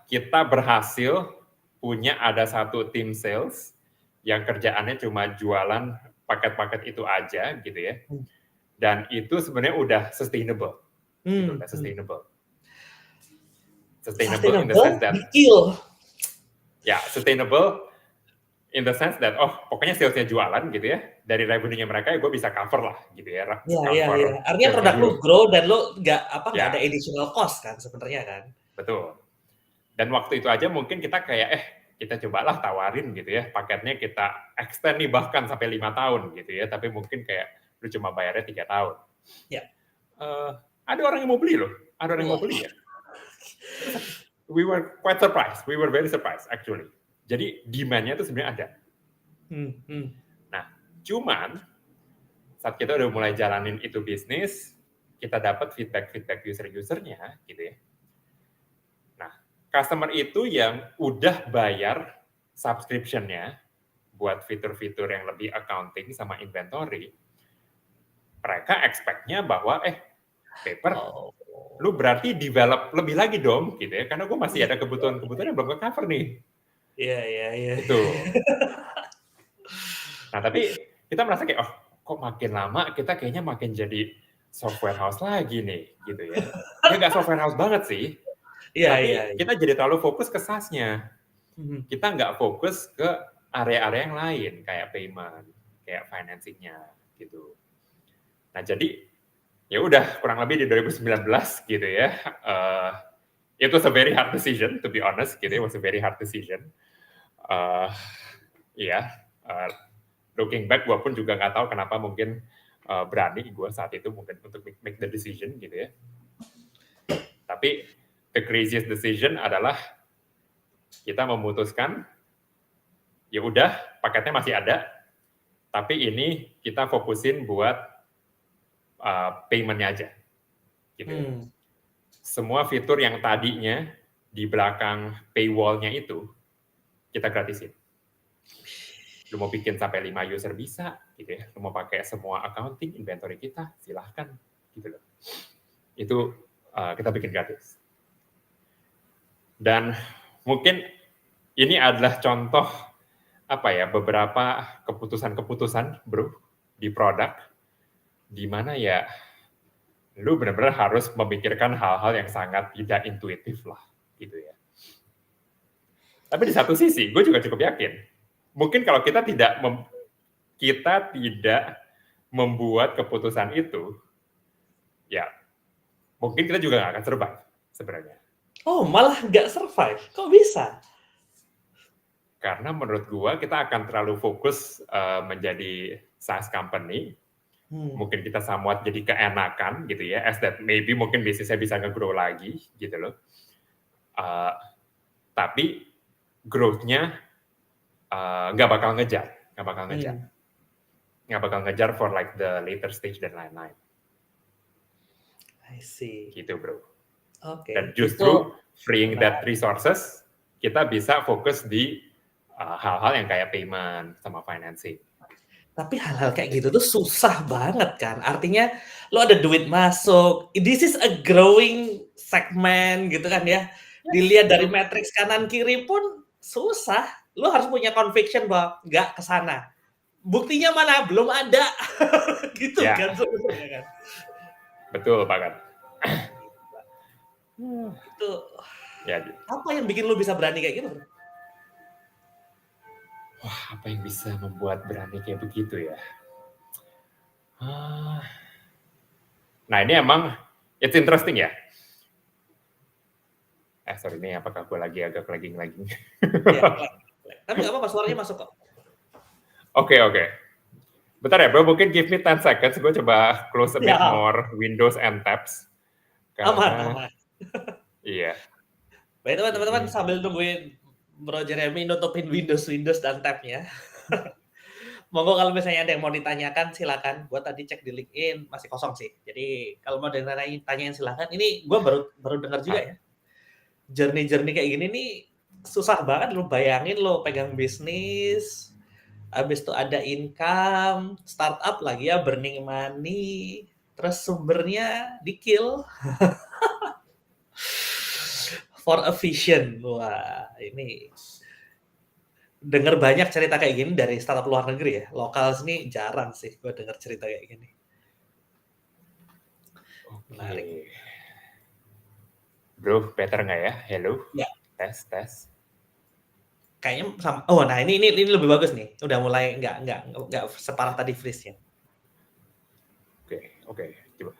kita berhasil punya ada satu tim sales yang kerjaannya cuma jualan paket-paket itu aja gitu ya. Dan itu sebenarnya udah sustainable. Gitu, udah sustainable. Sustainable in the sense that sustainable in the sense that pokoknya salesnya jualan gitu ya, dari revenue-nya mereka gue bisa cover lah gitu ya. Iya. Artinya produk lu grow dan lu nggak ada additional cost kan sebenarnya kan. Betul. Dan waktu itu aja mungkin kita kayak kita cobalah tawarin gitu ya, paketnya kita extend nih bahkan sampai 5 tahun gitu ya, tapi mungkin kayak lu cuma bayarnya 3 tahun. Ada orang yang mau beli loh, ada orang yang mau beli ya. We were quite surprised, we were very surprised actually. Jadi demand-nya itu sebenarnya ada. Nah, cuman saat kita udah mulai jalanin itu bisnis, kita dapat feedback user-usernya gitu ya. Nah, customer itu yang udah bayar subscription-nya buat fitur-fitur yang lebih accounting sama inventory, mereka expect-nya bahwa Paper, lu berarti develop lebih lagi dong gitu ya, karena gue masih ada kebutuhan-kebutuhan yang belum ke-cover nih. Iya. Itu. Nah, tapi kita merasa kayak, kok makin lama kita kayaknya makin jadi software house lagi nih, gitu ya. Ya nggak software house banget sih, tapi kita jadi terlalu fokus ke SaaS-nya. Kita nggak fokus ke area-area yang lain, kayak payment, kayak financing-nya, gitu. Nah, jadi ya udah kurang lebih di 2019 gitu ya. It was a very hard decision, to be honest, gitu. It was a very hard decision. Looking back, gue pun juga nggak tahu kenapa mungkin berani gue saat itu mungkin untuk make the decision gitu ya. Tapi the craziest decision adalah kita memutuskan, ya udah paketnya masih ada, tapi ini kita fokusin buat payment-nya aja. Gitu ya. Semua fitur yang tadinya di belakang paywall-nya itu kita gratisin. Lu mau bikin sampai 5 user bisa, gitu ya. Lu mau pakai semua accounting, inventory kita, silahkan, gitu loh. Itu kita bikin gratis. Dan mungkin ini adalah contoh beberapa keputusan-keputusan, bro, di produk, di mana ya lu benar-benar harus memikirkan hal-hal yang sangat tidak intuitif lah, gitu ya. Tapi di satu sisi, gue juga cukup yakin, mungkin kalau kita tidak membuat keputusan itu, ya mungkin kita juga nggak akan survive sebenarnya. Oh, malah nggak survive? Kok bisa? Karena menurut gue kita akan terlalu fokus menjadi SaaS company. Mungkin kita somewhat jadi keenakan gitu ya, as that maybe mungkin bisnisnya bisa nge-grow lagi gitu loh. Tapi growth-nya nggak bakal ngejar for like the later stage dan lain-lain. I see. Gitu bro. Okay. Dan justru freeing that resources, kita bisa fokus di hal-hal yang kayak payment sama financing. Tapi hal-hal kayak gitu tuh susah banget kan. Artinya lo ada duit masuk. This is a growing segment gitu kan ya. Dilihat dari matriks kanan kiri pun susah. Lo harus punya conviction bahwa nggak ke sana. Buktinya mana? Belum ada. Gitu kan sebenarnya kan. Betul banget. Itu apa yang bikin lo bisa berani kayak gitu? Wah, apa yang bisa membuat berani kayak begitu ya? Nah, ini emang it's interesting ya. Sorry, ini apakah gue lagi agak lagging? Ya, tapi nggak apa-apa, suaranya masuk kok. Oke. Bentar ya bro, mungkin give me 10 seconds, gue coba close a bit Siap. more windows and tabs. Aman. Karena, iya. Baik teman-teman, Ini, sambil nungguin Bro Jeremy nutupin Windows dan tabnya. Monggo kalau misalnya ada yang mau ditanyakan silakan. Gua tadi cek di LinkedIn masih kosong sih. Jadi kalau mau tanyain silakan. Ini gua baru dengar juga ya. Journey kayak gini nih susah banget lu bayangin lo pegang bisnis, habis itu ada income, startup lagi ya burning money, terus sumbernya di-kill for a vision. Wah, ini denger banyak cerita kayak gini dari startup luar negeri ya. Lokal sini jarang sih gue denger cerita kayak gini. Menarik. Bro, better nggak ya? Hello? Ya. Tes. Kayaknya sama. Oh, nah ini lebih bagus nih. Udah mulai nggak separah tadi freeze-nya. Oke. Coba.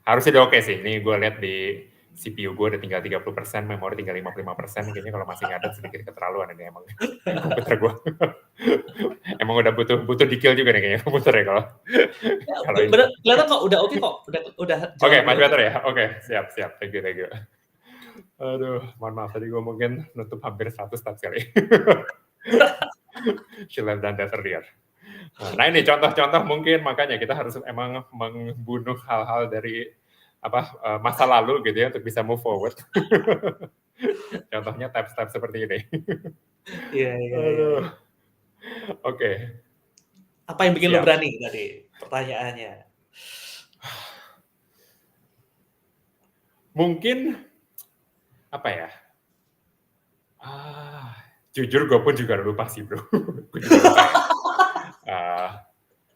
Harusnya udah oke sih. Ini gue lihat di CPU gue udah tinggal 30%, memori tinggal 55%. Kayaknya kalau masih ngadet sedikit keterlaluan ini emang komputer gue. Emang udah butuh di-kill juga nih kayaknya komputer ya kalau. Ya, bener, kelihatan kok udah oke kok. Udah Oke, masih better ya. Oke, siap. Thank you. Aduh, mohon maaf tadi gue mungkin nutup hampir 100 tabs kali. Should have done that earlier. Nah ini contoh-contoh mungkin makanya kita harus emang membunuh hal-hal dari masa lalu gitu ya untuk bisa move forward. Contohnya tab-tab seperti ini. Iya. Oke. Apa yang bikin lo berani tadi pertanyaannya? Mungkin apa ya? Jujur gue pun juga lupa sih bro. Gue juga lupa ya.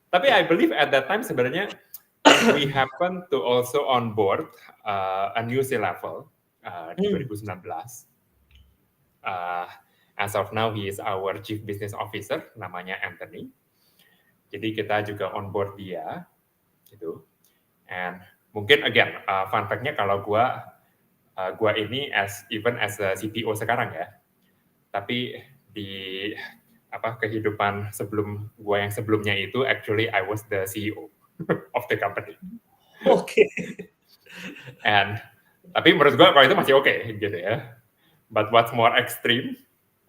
Tapi I believe at that time sebenarnya we happen to also onboard a new C-level di 2019. As of now, he is our Chief Business Officer, namanya Anthony. Jadi kita juga onboard dia, gitu. And mungkin again, fun fact-nya kalau gua ini even as a CTO sekarang ya, tapi di kehidupan gua yang sebelumnya itu, actually I was the CEO of the company. Oke. And tapi menurut gua kalau itu masih oke, gitu ya. But what's more extreme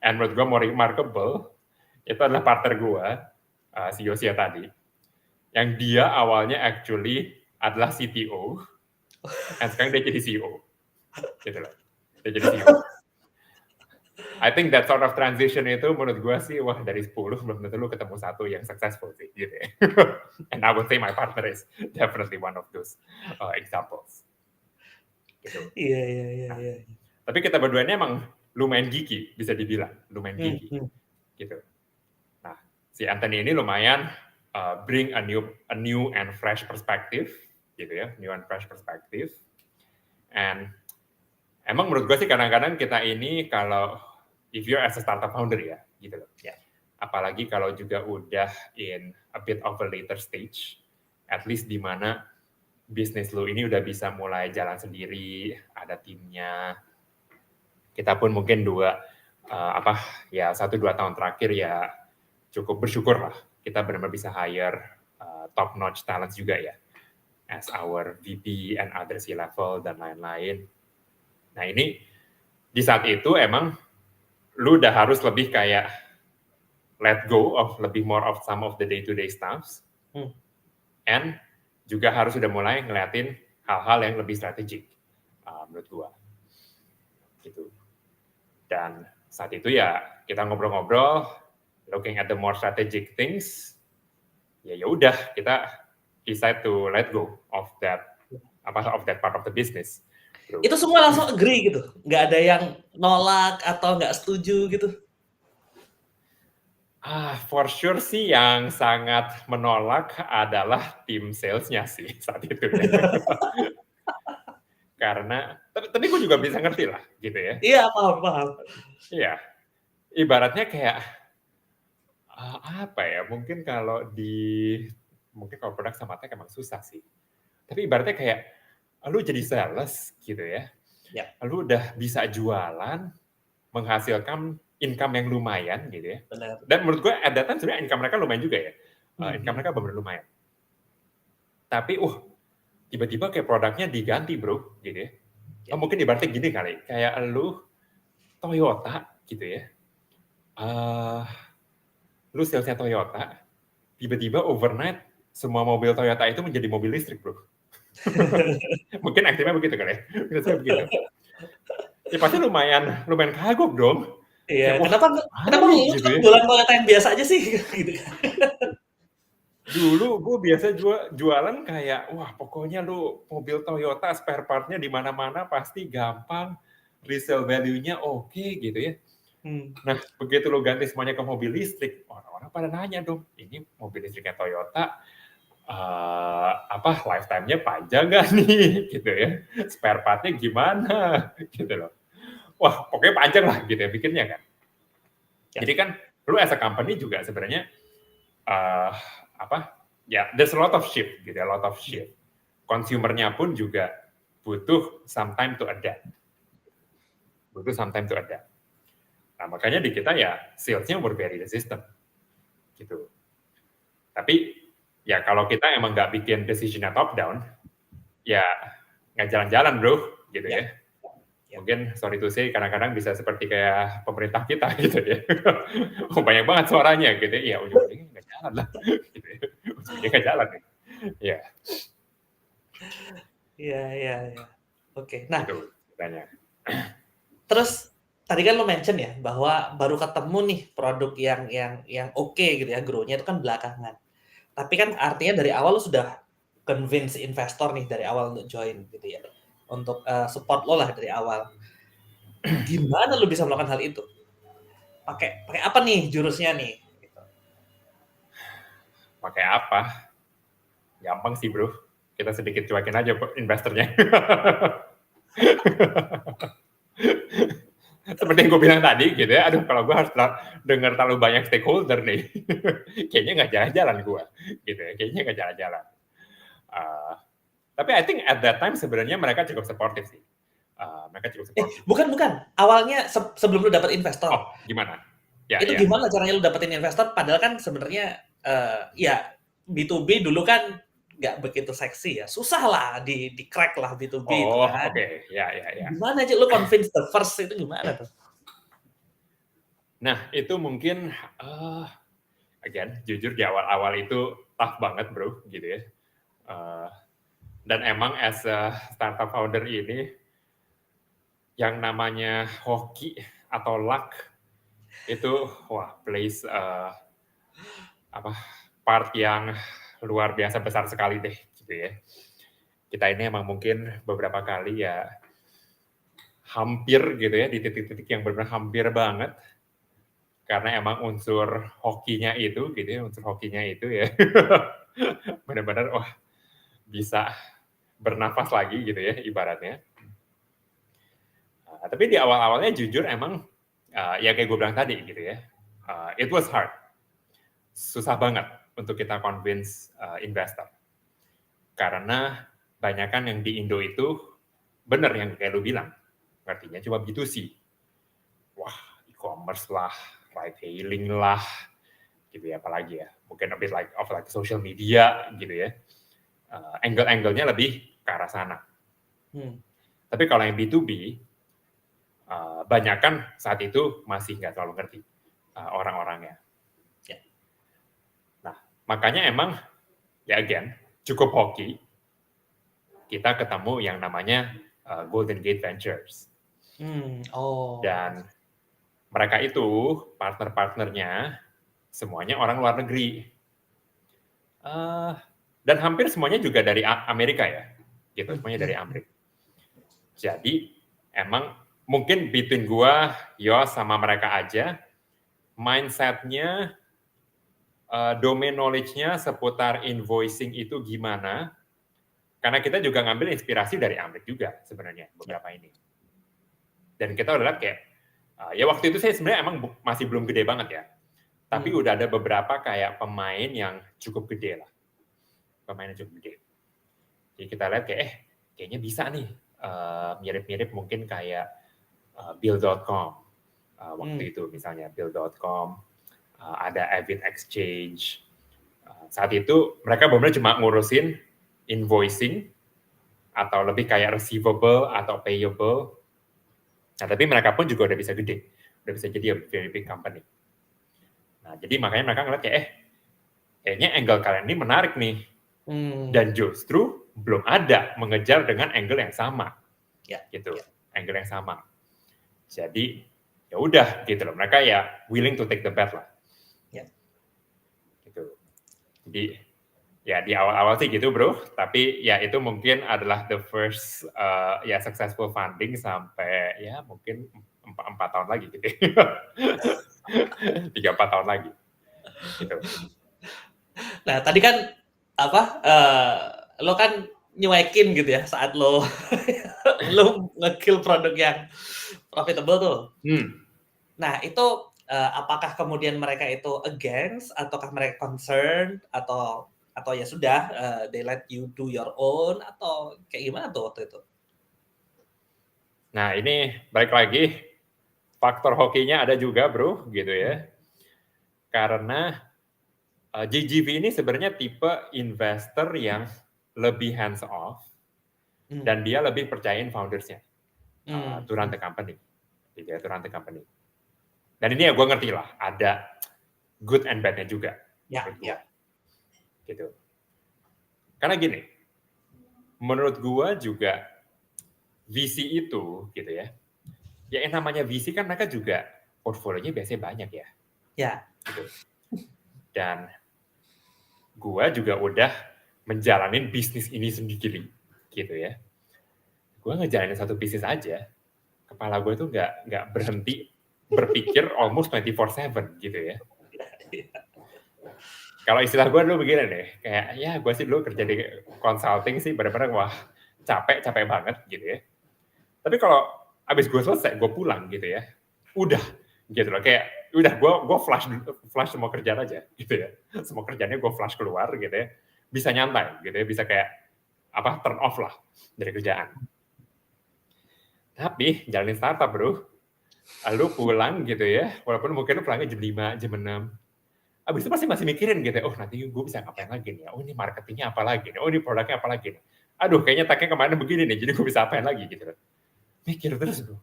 and menurut gue more remarkable itu adalah partner gue, si Yosia tadi, yang dia awalnya actually adalah CTO, and sekarang dia jadi CEO, gitu loh. Dia jadi CEO. I think that sort of transition itu menurut gue sih, wah dari 10 belum tentu lu ketemu satu yang successful sih, gitu ya. And I would say my partner is definitely one of those examples. Gitu. Iya. Tapi kita berdua ini emang lumayan geeky, bisa dibilang lumayan geeky, gitu. Nah, si Anthony ini lumayan bring a new and fresh perspective, gitu ya, new and fresh perspective. And emang menurut gue sih kadang-kadang kita ini kalau if you're as a startup founder ya, gitu loh. Ya. Apalagi kalau juga udah in a bit of a later stage, at least di mana bisnis lo ini udah bisa mulai jalan sendiri, ada timnya. Kita pun mungkin 1-2 tahun terakhir ya cukup bersyukur lah kita benar-benar bisa hire top notch talent juga ya as our VP and other C-level dan lain-lain. Nah ini di saat itu emang lu udah harus lebih kayak let go of lebih more of some of the day-to-day stuffs and juga harus udah mulai ngeliatin hal-hal yang lebih strategik menurut gua gitu. Dan saat itu ya kita ngobrol-ngobrol, looking at the more strategic things, ya udah kita decide to let go of that part of the business. Bro. Itu semua langsung agree gitu, nggak ada yang nolak atau nggak setuju gitu? For sure sih yang sangat menolak adalah tim salesnya sih saat itu. Karena tapi gue juga bisa ngerti lah gitu ya. Iya, paham. Iya, ibaratnya kayak mungkin kalau produk sama tech emang susah sih. Tapi ibaratnya kayak lu jadi sales gitu ya. Lu udah bisa jualan, menghasilkan income yang lumayan gitu ya. Benar. Dan menurut gue at that time sebenarnya income mereka lumayan juga ya. income mereka benar-benar lumayan. Tapi, tiba-tiba kayak produknya diganti bro, gitu ya. Mungkin ibaratnya gini kali, kayak lu Toyota, gitu ya. Lu salesnya Toyota, tiba-tiba overnight semua mobil Toyota itu menjadi mobil listrik bro. Mungkin aktifnya begitu kali ya, bisa begitu. Ya pasti lumayan kagok dong. Iya, Ya, kenapa lu gitu ya. jualan Toyota yang biasa aja sih? Gitu. Dulu gue biasa jualan kayak, wah pokoknya lu mobil Toyota spare part-nya di mana-mana pasti gampang, resale value-nya oke gitu ya. Nah, begitu lu ganti semuanya ke mobil listrik, orang-orang pada nanya dong, ini mobil listriknya Toyota, lifetime-nya panjang gak nih, gitu ya. Spare part-nya gimana, gitu loh. Wah, pokoknya panjang lah gitu ya pikirnya kan. Jadi kan lu as a company juga sebenarnya there's a lot of shift gitu, a lot of shift. Consumernya pun juga butuh some time to adapt. Nah, makanya di kita ya salesnya were very resistant gitu. Tapi ya kalau kita emang nggak bikin decisionnya top down, ya nggak jalan-jalan bro, gitu ya. Mungkin sorry to say kadang-kadang bisa seperti kayak pemerintah kita gitu ya. Banyak banget suaranya gitu ya, ujung-ujungnya nggak jalan lah. Gitu ya. Ujungnya nggak jalan nih. Ya. Iya. Oke. Nah, itu tanya. Terus tadi kan lo mention ya bahwa baru ketemu nih produk yang oke gitu ya, grow-nya itu kan belakangan. Tapi kan artinya dari awal lo sudah convince investor nih dari awal untuk join gitu ya. Untuk support lo lah dari awal. Gimana lo bisa melakukan hal itu? Pakai apa nih jurusnya nih? Gitu. Pakai apa? Gampang sih bro. Kita sedikit cuekin aja investornya. Seperti yang gue bilang tadi gitu ya, aduh kalau gue harus dengar terlalu banyak stakeholder nih, kayaknya nggak jalan-jalan gue, gitu ya, kayaknya nggak jalan-jalan. Tapi I think at that time sebenarnya mereka cukup supportive sih. Mereka cukup supportive. Bukan. Awalnya sebelum lu dapat investor. Oh, gimana? Itu gimana caranya lu dapetin investor? Padahal kan sebenarnya ya B2B dulu kan nggak begitu seksi ya. Susah lah di crack lah B2B itu kan. Oke. Ya. Gimana aja lu convince the first itu gimana tuh? Nah, itu mungkin again, jujur di awal-awal itu tough banget bro, gitu ya. Dan emang as a startup founder ini, yang namanya hoki atau luck itu plays part yang luar biasa besar sekali deh, gitu ya. Kita ini emang mungkin beberapa kali ya hampir gitu ya di titik-titik yang benar-benar hampir banget. Karena emang unsur hokinya itu gitu ya, benar-benar bisa bernafas lagi gitu ya ibaratnya. Tapi di awal-awalnya jujur emang ya kayak gue bilang tadi gitu ya, it was hard, susah banget untuk kita convince investor. Karena banyakan yang di Indo itu bener yang kayak lu bilang, artinya cuma B2C. Wah, e-commerce lah, ride hailing lah, gitu ya, apalagi ya, mungkin a bit like social media gitu ya. Angle-angle-nya lebih ke arah sana. Tapi kalau yang B2B, banyakan saat itu masih nggak terlalu ngerti orang-orangnya. Nah, makanya emang ya again cukup hoki kita ketemu yang namanya Golden Gate Ventures. Dan mereka itu partner-partnernya semuanya orang luar negeri. Dan hampir semuanya juga dari Amerika ya. Gitu, semuanya dari Amerika. Jadi emang mungkin between gua, Yos sama mereka aja, mindset-nya, domain knowledge-nya seputar invoicing itu gimana, karena kita juga ngambil inspirasi dari Amerika juga sebenarnya beberapa ini. Dan kita udah lihat kayak, ya waktu itu saya sebenarnya emang masih belum gede banget ya, tapi udah ada beberapa kayak pemain yang cukup gede lah. Pemainnya cukup gede. Jadi kita lihat kayak, kayaknya bisa nih, mirip-mirip mungkin kayak Bill.com. Waktu itu misalnya Bill.com, ada Avid Exchange, Saat itu mereka benar-benar cuma ngurusin invoicing atau lebih kayak receivable atau payable. Nah, tapi mereka pun juga udah bisa gede, udah bisa jadi a very big company. Nah, jadi makanya mereka ngeliat kayak, kayaknya angle kalian ini menarik nih. Dan justru belum ada mengejar dengan angle yang sama. Gitu, angle yang sama. Jadi, ya udah gitu loh. Mereka ya willing to take the bet lah. Gitu. Jadi, ya di awal-awal sih gitu bro, tapi ya itu mungkin adalah the first ya successful funding sampai ya mungkin 4 tahun lagi gitu. 3-4 tahun lagi. Gitu. Nah, tadi kan lo kan nyuekin gitu ya saat lo nge-kill produk yang profitable tuh. Nah, itu apakah kemudian mereka itu against ataukah mereka concerned atau ya sudah they let you do your own atau kayak gimana tuh waktu itu? Nah, ini balik lagi faktor hokinya ada juga, bro, gitu ya. Karena GGV ini sebenarnya tipe investor yang lebih hands off dan dia lebih percayain foundersnya to run the company. Gitu ya, to run the company. Dan ini ya gue ngerti lah, ada good and bad-nya juga. Ya. Gitu. Karena gini, menurut gue juga VC itu gitu ya, yang namanya VC kan mereka juga portfolionya biasanya banyak ya. Ya. Gitu. Dan gue juga udah menjalanin bisnis ini sendiri gitu ya. Gue ngejalanin satu bisnis aja, kepala gue tuh nggak berhenti berpikir almost 24/7 gitu ya. Kalau istilah gue dulu begini deh, kayak ya gue sih dulu kerja di consulting sih benar-benar wah capek banget gitu ya. Tapi kalau abis gue selesai, gue pulang gitu ya, udah gitu loh, kayak udah gue flash semua kerjaan aja gitu ya, semua kerjaannya gue flash keluar gitu ya, bisa nyantai gitu ya, bisa kayak turn off lah dari kerjaan. Tapi jalanin startup bro, lu pulang gitu ya, walaupun mungkin lu pulangnya jam 5, jam 6, abis itu pasti masih mikirin gitu ya, oh nanti gue bisa ngapain lagi nih, oh ini marketingnya apa lagi nih, oh ini produknya apa lagi nih, aduh kayaknya tagnya kemarin begini nih, jadi gue bisa apain lagi gitu loh. Mikir terus bro,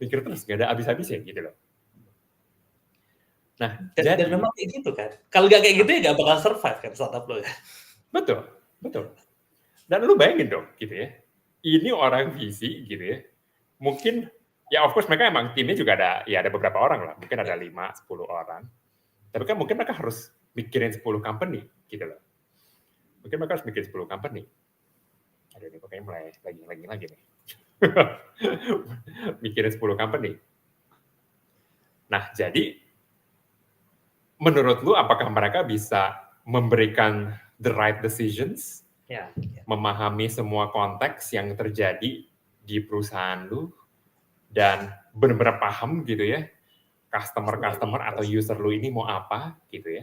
gak ada habis-habisnya gitu loh. Nah, dan memang kayak gitu kan, kalau gak kayak gitu ya gak bakal survive kan startup lo ya. Betul. Dan lu bayangin dong gitu ya, ini orang VC gitu ya, mungkin ya of course mereka emang timnya juga ada beberapa orang lah, mungkin ada 5-10 orang. Tapi kan mungkin mereka harus mikirin 10 company gitu loh. Mungkin mereka harus mikirin 10 company. Aduh ini pokoknya mulai lagi nih. Mikirin 10 company. Nah, jadi menurut lu apakah mereka bisa memberikan the right decisions? Memahami semua konteks yang terjadi di perusahaan lu dan benar-benar paham gitu ya customer atau user lu ini mau apa gitu ya.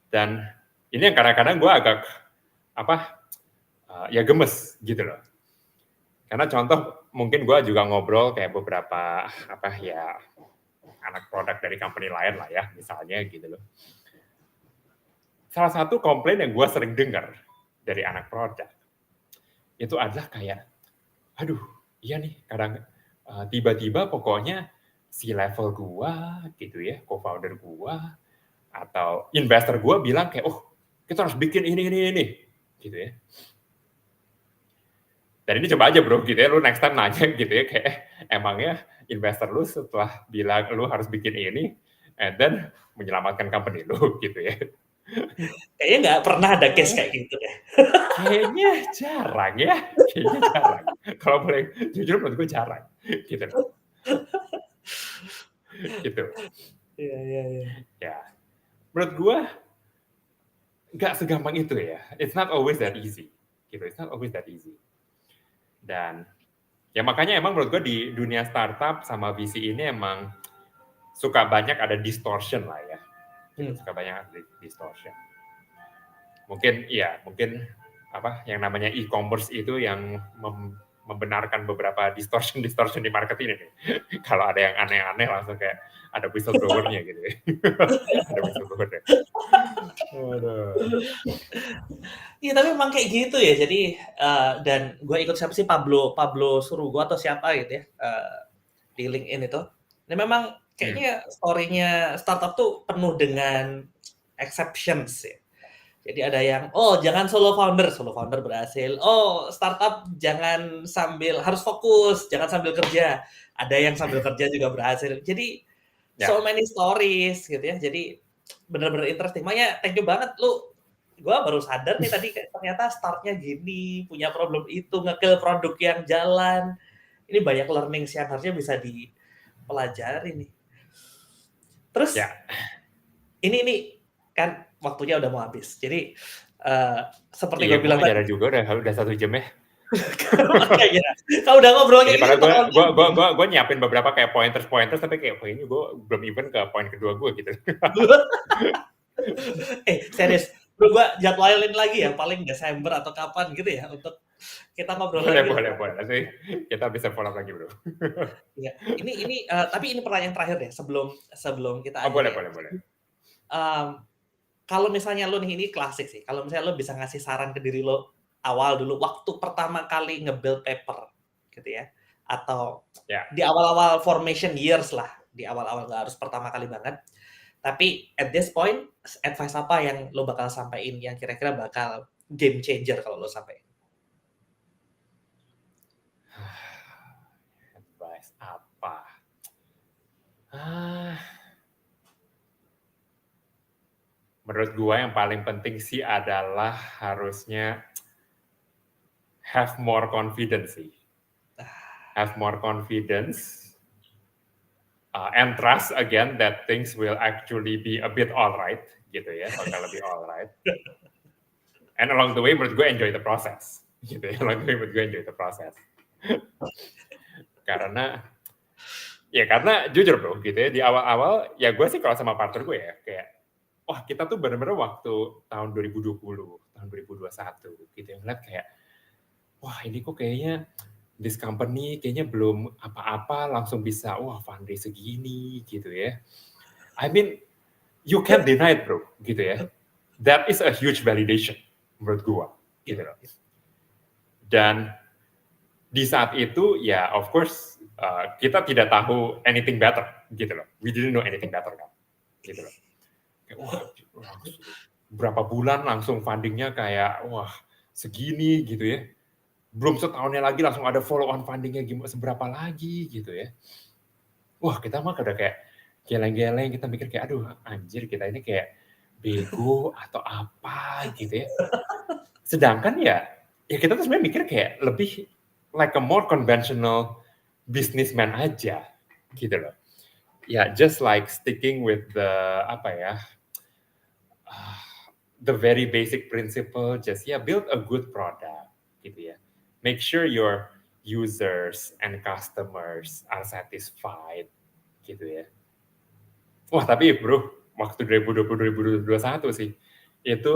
Dan ini yang kadang-kadang gue agak ya gemes gitu loh. Karena contoh mungkin gue juga ngobrol kayak beberapa anak produk dari company lain lah ya misalnya gitu loh. Salah satu komplain yang gue sering dengar dari anak produk itu adalah kayak, aduh iya nih kadang tiba-tiba pokoknya si level gua gitu ya, co-founder gua atau investor gua bilang kayak, oh kita harus bikin ini gitu ya. Dan ini coba aja bro gitu ya, lu next time nanya gitu ya, kayak emangnya investor lu setelah bilang lu harus bikin ini, and then menyelamatkan company lu gitu ya. Kayaknya nggak pernah ada case kayak gitu deh. Kayaknya jarang ya, Kalau boleh jujur menurut gue jarang, gitu loh. Gitu. Iya. Ya, menurut gue nggak segampang itu ya. It's not always that easy. Gitu, it's not always that easy. Dan ya makanya emang menurut gue di dunia startup sama VC ini emang suka banyak ada distortion lah ya. Suka banyak ada distortion. Mungkin yang namanya e-commerce itu yang membenarkan beberapa distortion di market ini nih. Kalau ada yang aneh-aneh langsung kayak ada whistleblower-nya gitu ya. Ada whistleblower-nya. Iya tapi memang kayak gitu ya. Jadi dan gue ikut siapa sih Pablo Surugo atau siapa gitu ya di LinkedIn itu. Dan memang kayaknya story-nya startup tuh penuh dengan exceptions ya. Jadi ada yang jangan solo founder berhasil. Startup jangan harus fokus, jangan sambil kerja. Ada yang sambil kerja juga berhasil. Jadi so many stories gitu ya. Jadi benar-benar interesting. Makanya thank you banget lu. Gue baru sadar nih tadi ternyata startnya gini, punya problem itu, nge-kill produk yang jalan. Ini banyak learning yang harusnya bisa dipelajari nih. Terus ini kan waktunya udah mau habis. Jadi seperti gue bilang tadi. Iya, juga udah 1 jam ya. Makanya, kalau udah ngobrol kayak gini. Gue nyiapin beberapa kayak pointers, tapi kayak ini gue belum even ke poin kedua gue gitu. Serius, gue jadwalin lagi ya, paling Desember atau kapan gitu ya, untuk kita ngobrol lagi. Boleh. Nanti kita bisa follow up lagi, bro. Ya, ini tapi ini pertanyaan terakhir deh, sebelum kita boleh. Kalau misalnya lo nih, ini klasik sih, kalau misalnya lo bisa ngasih saran ke diri lo awal dulu, waktu pertama kali nge-build paper, gitu ya, atau di awal-awal formation years lah, di awal-awal nggak harus pertama kali banget, tapi at this point, advice apa yang lo bakal sampaikan yang kira-kira bakal game changer kalau lo sampaikan? Advice apa? Menurut gue yang paling penting sih adalah harusnya have more confidence sih. Have more confidence and trust again that things will actually be a bit alright gitu ya, bakal lebih alright. And along the way menurut gue enjoy the process gitu ya. Along the way menurut gue enjoy the process. Karena jujur bro gitu ya, di awal-awal ya gue sih kalau sama partner gue ya kayak wah kita tuh benar-benar waktu tahun 2020, tahun 2021 gitu ya, ngeliat kayak wah ini kok kayaknya this company kayaknya belum apa-apa langsung bisa fundraise segini gitu ya. I mean you can't deny it bro gitu ya. That is a huge validation menurut gue gitu loh. Dan di saat itu ya of course kita tidak tahu anything better gitu loh. We didn't know anything better kan gitu loh. Berapa bulan langsung fundingnya kayak segini gitu ya, belum setahunnya lagi langsung ada follow on fundingnya gimana seberapa lagi gitu ya. Kita mah udah kayak geleng-geleng, kita mikir kayak aduh anjir kita ini kayak bego atau apa gitu ya. Sedangkan ya kita tuh sebenarnya mikir kayak lebih like a more conventional businessman aja gitu loh. Just like sticking with the the very basic principle, just build a good product gitu ya. Make sure your users and customers are satisfied gitu ya. Tapi bro, waktu 2020-2021 sih, itu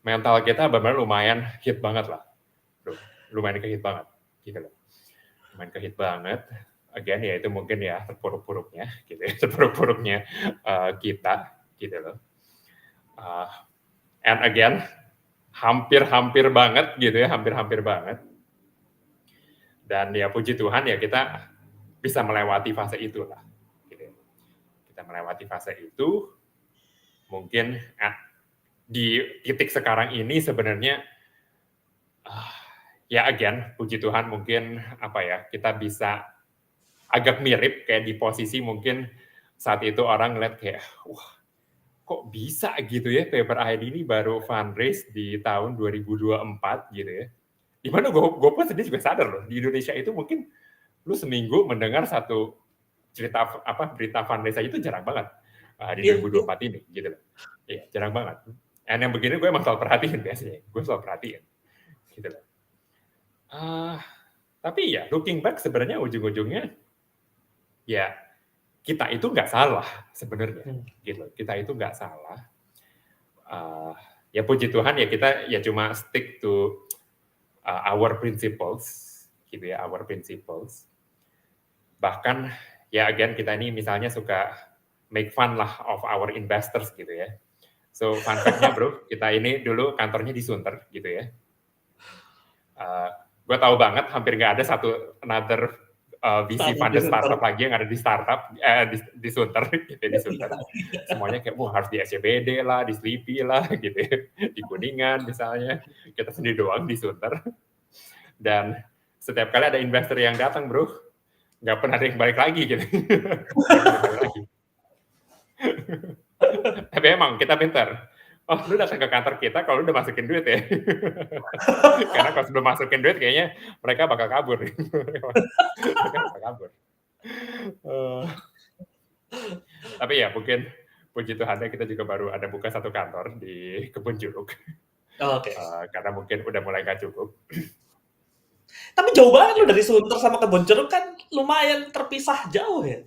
mental kita benar-benar lumayan hit banget lah. Bro, lumayan ke-hit banget gitu loh. Lumayan ke-hit banget. Again ya itu mungkin ya terpuruk-puruknya gitu ya, terpuruk-puruknya kita gitu loh. And again, hampir banget gitu ya, hampir banget. Dan ya puji Tuhan ya kita bisa melewati fase itu lah. Gitu. Kita melewati fase itu, mungkin di titik sekarang ini sebenarnya, again, puji Tuhan mungkin kita bisa agak mirip kayak di posisi mungkin saat itu orang ngeliat kayak, kok bisa gitu ya Paper ID ini baru fundraise di tahun 2024 gitu ya. Dimana gue pun sendiri juga sadar loh, di Indonesia itu mungkin lu seminggu mendengar satu berita fundraise aja itu jarang banget di 2024 ini gitu loh. Iya, jarang banget. Dan yang begini gue emang selalu perhatiin biasanya, gue selalu perhatiin gitu loh. Tapi ya looking back sebenarnya ujung-ujungnya ya kita itu nggak salah sebenarnya, gitu. Kita itu nggak salah. Ya puji Tuhan ya kita ya cuma stick to our principles, gitu ya, our principles. Bahkan ya again kita ini misalnya suka make fun lah of our investors gitu ya. So fun fact-nya bro, kita ini dulu kantornya di Sunter gitu ya. Gue tahu banget hampir nggak ada satu another VC funded startup lagi yang ada di di Sunter gitu di Sunter. Semuanya kayak wah harus di SCBD lah, di Sleepy lah gitu ya. Di Kuningan misalnya. Kita sendiri doang di Sunter. Dan setiap kali ada investor yang datang bro, nggak pernah ada yang balik lagi gitu. Tapi emang kita pintar. Oh, lu datang ke kantor kita kalau lu udah masukin duit ya. Karena kalau sebelum masukin duit kayaknya mereka bakal kabur. Mereka bakal kabur. Tapi ya mungkin puji Tuhan kita juga baru ada buka satu kantor di Kebun Jeruk. Oke. Karena mungkin udah mulai nggak cukup. Tapi jauh banget lu dari Sunter sama Kebun Jeruk kan lumayan terpisah jauh ya.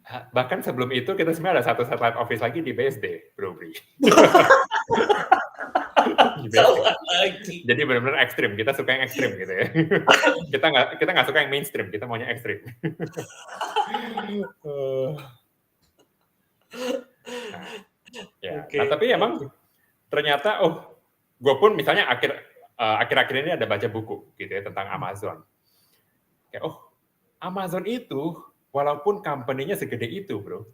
Bahkan sebelum itu kita sebenarnya ada satu satellite office lagi di BSD, Bro Bri. Jadi benar-benar ekstrim. Kita suka yang ekstrim gitu ya. kita nggak suka yang mainstream. Kita maunya ekstrim. Nah, tapi emang ternyata gue pun misalnya akhir-akhir ini ada baca buku gitu ya tentang Amazon. Kayak Amazon itu walaupun company-nya segede itu, bro,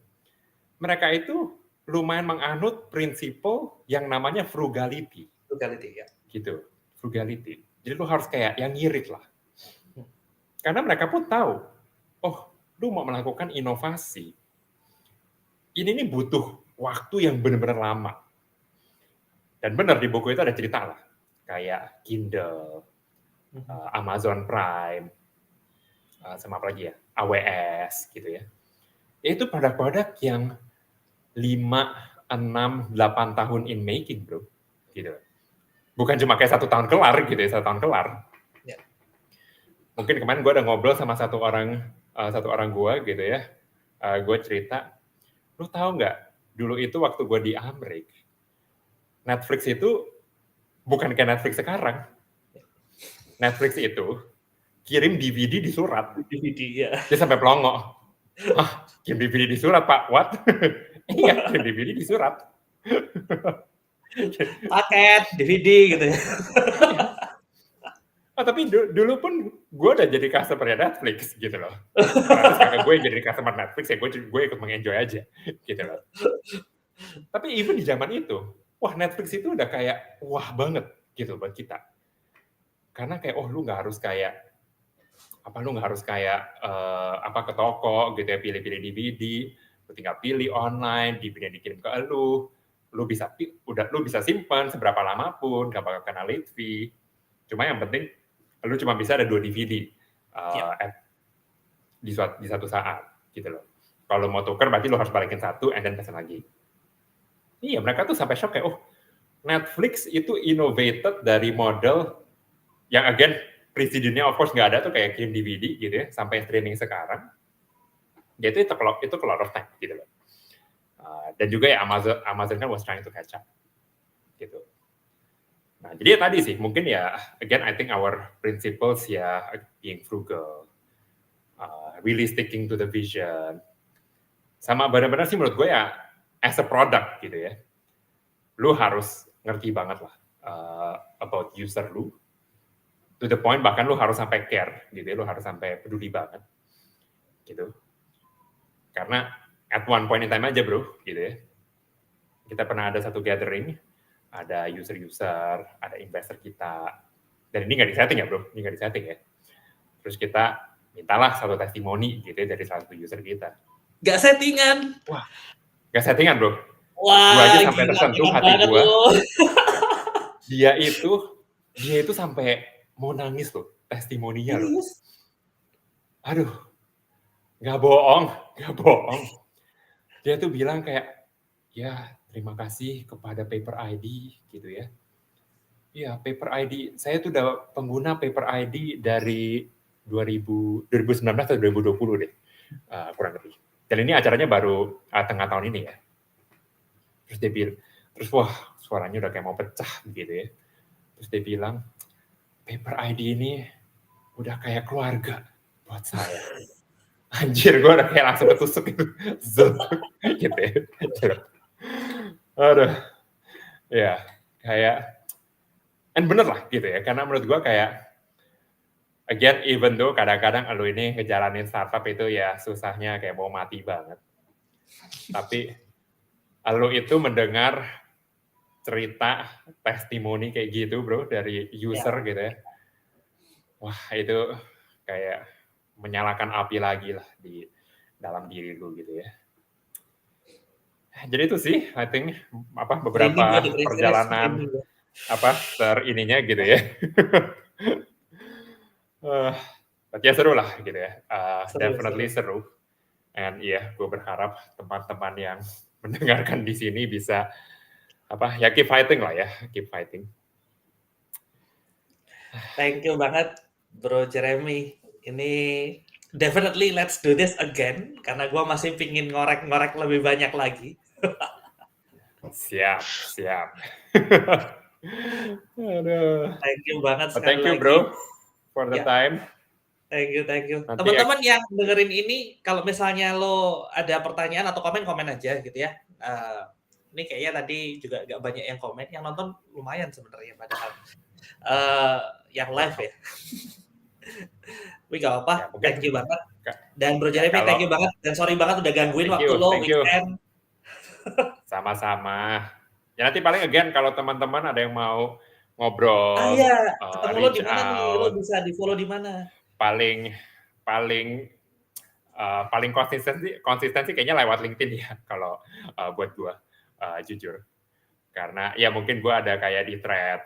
mereka itu lumayan menganut prinsip yang namanya frugality. Frugality, ya. Gitu, frugality. Jadi lu harus kayak yang ngirit lah. Karena mereka pun tahu, lu mau melakukan inovasi, ini butuh waktu yang benar-benar lama. Dan benar di buku itu ada cerita lah, kayak Kindle, Amazon Prime, sama apa lagi ya, AWS gitu ya. Itu produk-produk yang 5, 6, 8 tahun in making, bro. Gitu. Bukan cuma kayak 1 tahun kelar gitu ya, 1 tahun kelar. Ya. Mungkin kemarin gue ada ngobrol sama satu orang gue gitu ya. Gue cerita, lu tahu nggak, dulu itu waktu gue di Amerika, Netflix itu bukan kayak Netflix sekarang. Netflix itu kirim DVD di surat. DVD, ya. Dia sampai pelongo. Kirim DVD di surat, Pak. What? Iya, kirim DVD di surat. Paket, DVD gitu ya. Tapi dulu pun gue udah jadi customer Netflix gitu loh. Terus kakak gue jadi customer Netflix, ya gue ikut mengenjoy aja gitu loh. Tapi even di zaman itu, wah Netflix itu udah kayak wah banget gitu buat kita. Karena kayak lu nggak harus kayak ke toko gitu ya, pilih-pilih DVD, lu tinggal pilih online, DVD dikirim ke lu bisa simpan seberapa lama pun, nggak bakal kena late fee. Cuma yang penting lu cuma bisa ada 2 DVD di satu saat gitu loh. Kalau mau tuker berarti lu harus balikin 1 and then pesan lagi. Iya, mereka tuh sampai shock kayak Netflix itu innovated dari model yang again presidennya of course nggak ada tuh kayak kirim DVD gitu ya sampai streaming sekarang. Dia itu a lot of time gitu loh. Dan juga ya Amazon kan was trying to catch up gitu. Nah, jadi ya tadi sih, mungkin ya, again, I think our principles ya, being frugal, really sticking to the vision, sama benar-benar sih menurut gue ya, as a product gitu ya, lu harus ngerti banget lah about user lu, to the point bahkan lu harus sampai care gitu ya, lu harus sampai peduli banget gitu. Karena at one point in time aja bro, gitu ya, kita pernah ada satu gathering, ada user-user, ada investor kita, dan ini nggak disetting ya bro, ini nggak disetting ya. Terus kita mintalah satu testimoni gitu ya dari salah satu user kita. Nggak settingan? Wah, nggak settingan bro. Wah, gue aja sampai tersentuh hati gue. Dia itu sampai mau nangis loh, testimoninya loh. Aduh, nggak bohong. Dia tuh bilang kayak, ya terima kasih kepada Paper ID gitu ya. Iya, Paper ID. Saya tuh udah pengguna Paper ID dari 2019 atau 2020 deh, kurang lebih. Dan ini acaranya baru tengah tahun ini ya. Terus dia bilang, wah suaranya udah kayak mau pecah gitu ya. Terus dia bilang, Paper ID ini udah kayak keluarga buat saya. Anjir, gue udah kayak langsung ketusuk gitu. Gitu ya. Aduh. Ya, kayak bener lah gitu ya. Karena menurut gue kayak again, even though kadang-kadang lu ini ngejalanin startup itu ya susahnya kayak mau mati banget. Tapi lu itu mendengar cerita, testimoni kayak gitu bro, dari user gitu ya. Wah itu kayak menyalakan api lagi lah di dalam diri lu gitu ya. Jadi itu sih, I think beberapa perjalanan terininya gitu ya. Tapi ya seru lah gitu ya. Definitely seru. And iya, gue berharap teman-teman yang mendengarkan di sini bisa keep fighting lah ya, keep fighting. Thank you banget Bro Jeremy. Ini definitely let's do this again karena gue masih pingin ngorek-ngorek lebih banyak lagi. Siap. Aduh. Thank you banget sekali Thank you lagi. bro for the time. Thank you. Teman-teman yang dengerin ini, kalau misalnya lo ada pertanyaan atau komen aja gitu ya. Ini kayaknya tadi juga gak banyak yang komen, yang nonton lumayan sebenarnya padahal. Yang live ya. Wih gak apa, thank you banget. Dan Bro Jeremy, thank you banget. Dan sorry banget udah gangguin waktu lo weekend. Sama-sama. Ya nanti paling again kalau teman-teman ada yang mau ngobrol, ketemu lo di mana nih? Lo bisa di-follow di mana? Paling konsistensi kayaknya lewat LinkedIn ya kalau buat gue jujur. Karena ya mungkin gue ada kayak di thread,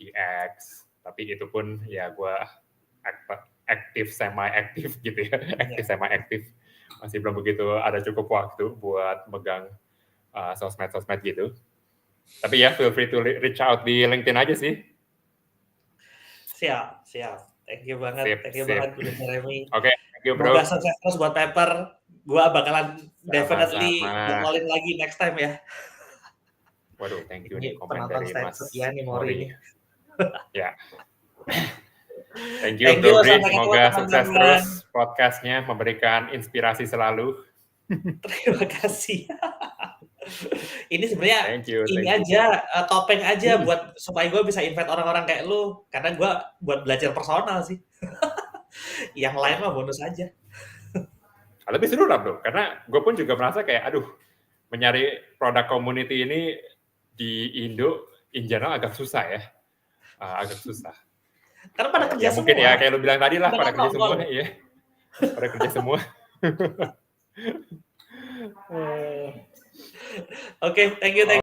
di X, tapi itu pun ya gue aktif semi-aktif gitu ya, semi-aktif. Masih belum begitu ada cukup waktu buat megang sosmed gitu. Tapi ya feel free to reach out di LinkedIn aja sih. Siap. Thank you banget Bro Jeremy. Oke, thank you bro. Semoga sukses terus buat Paper. Gua bakalan definitely call-in lagi next time ya. Waduh, thank you nih komen dari Mas Mori. Ya. Thank you bro, semoga sukses terus podcastnya, memberikan inspirasi selalu. Terima kasih. Ini sebenarnya ini aja topeng aja buat supaya gue bisa invite orang-orang kayak lu, karena gue buat belajar personal sih. Yang lain mah bonus aja. Lebih seru lah bro, karena gue pun juga merasa kayak mencari produk community ini di Indo in general agak susah ya, Karena pada kerja semua. Mungkin ya kayak lu bilang tadi lah, pada kerja semua ya, pada kerja semua. Oke, thank you.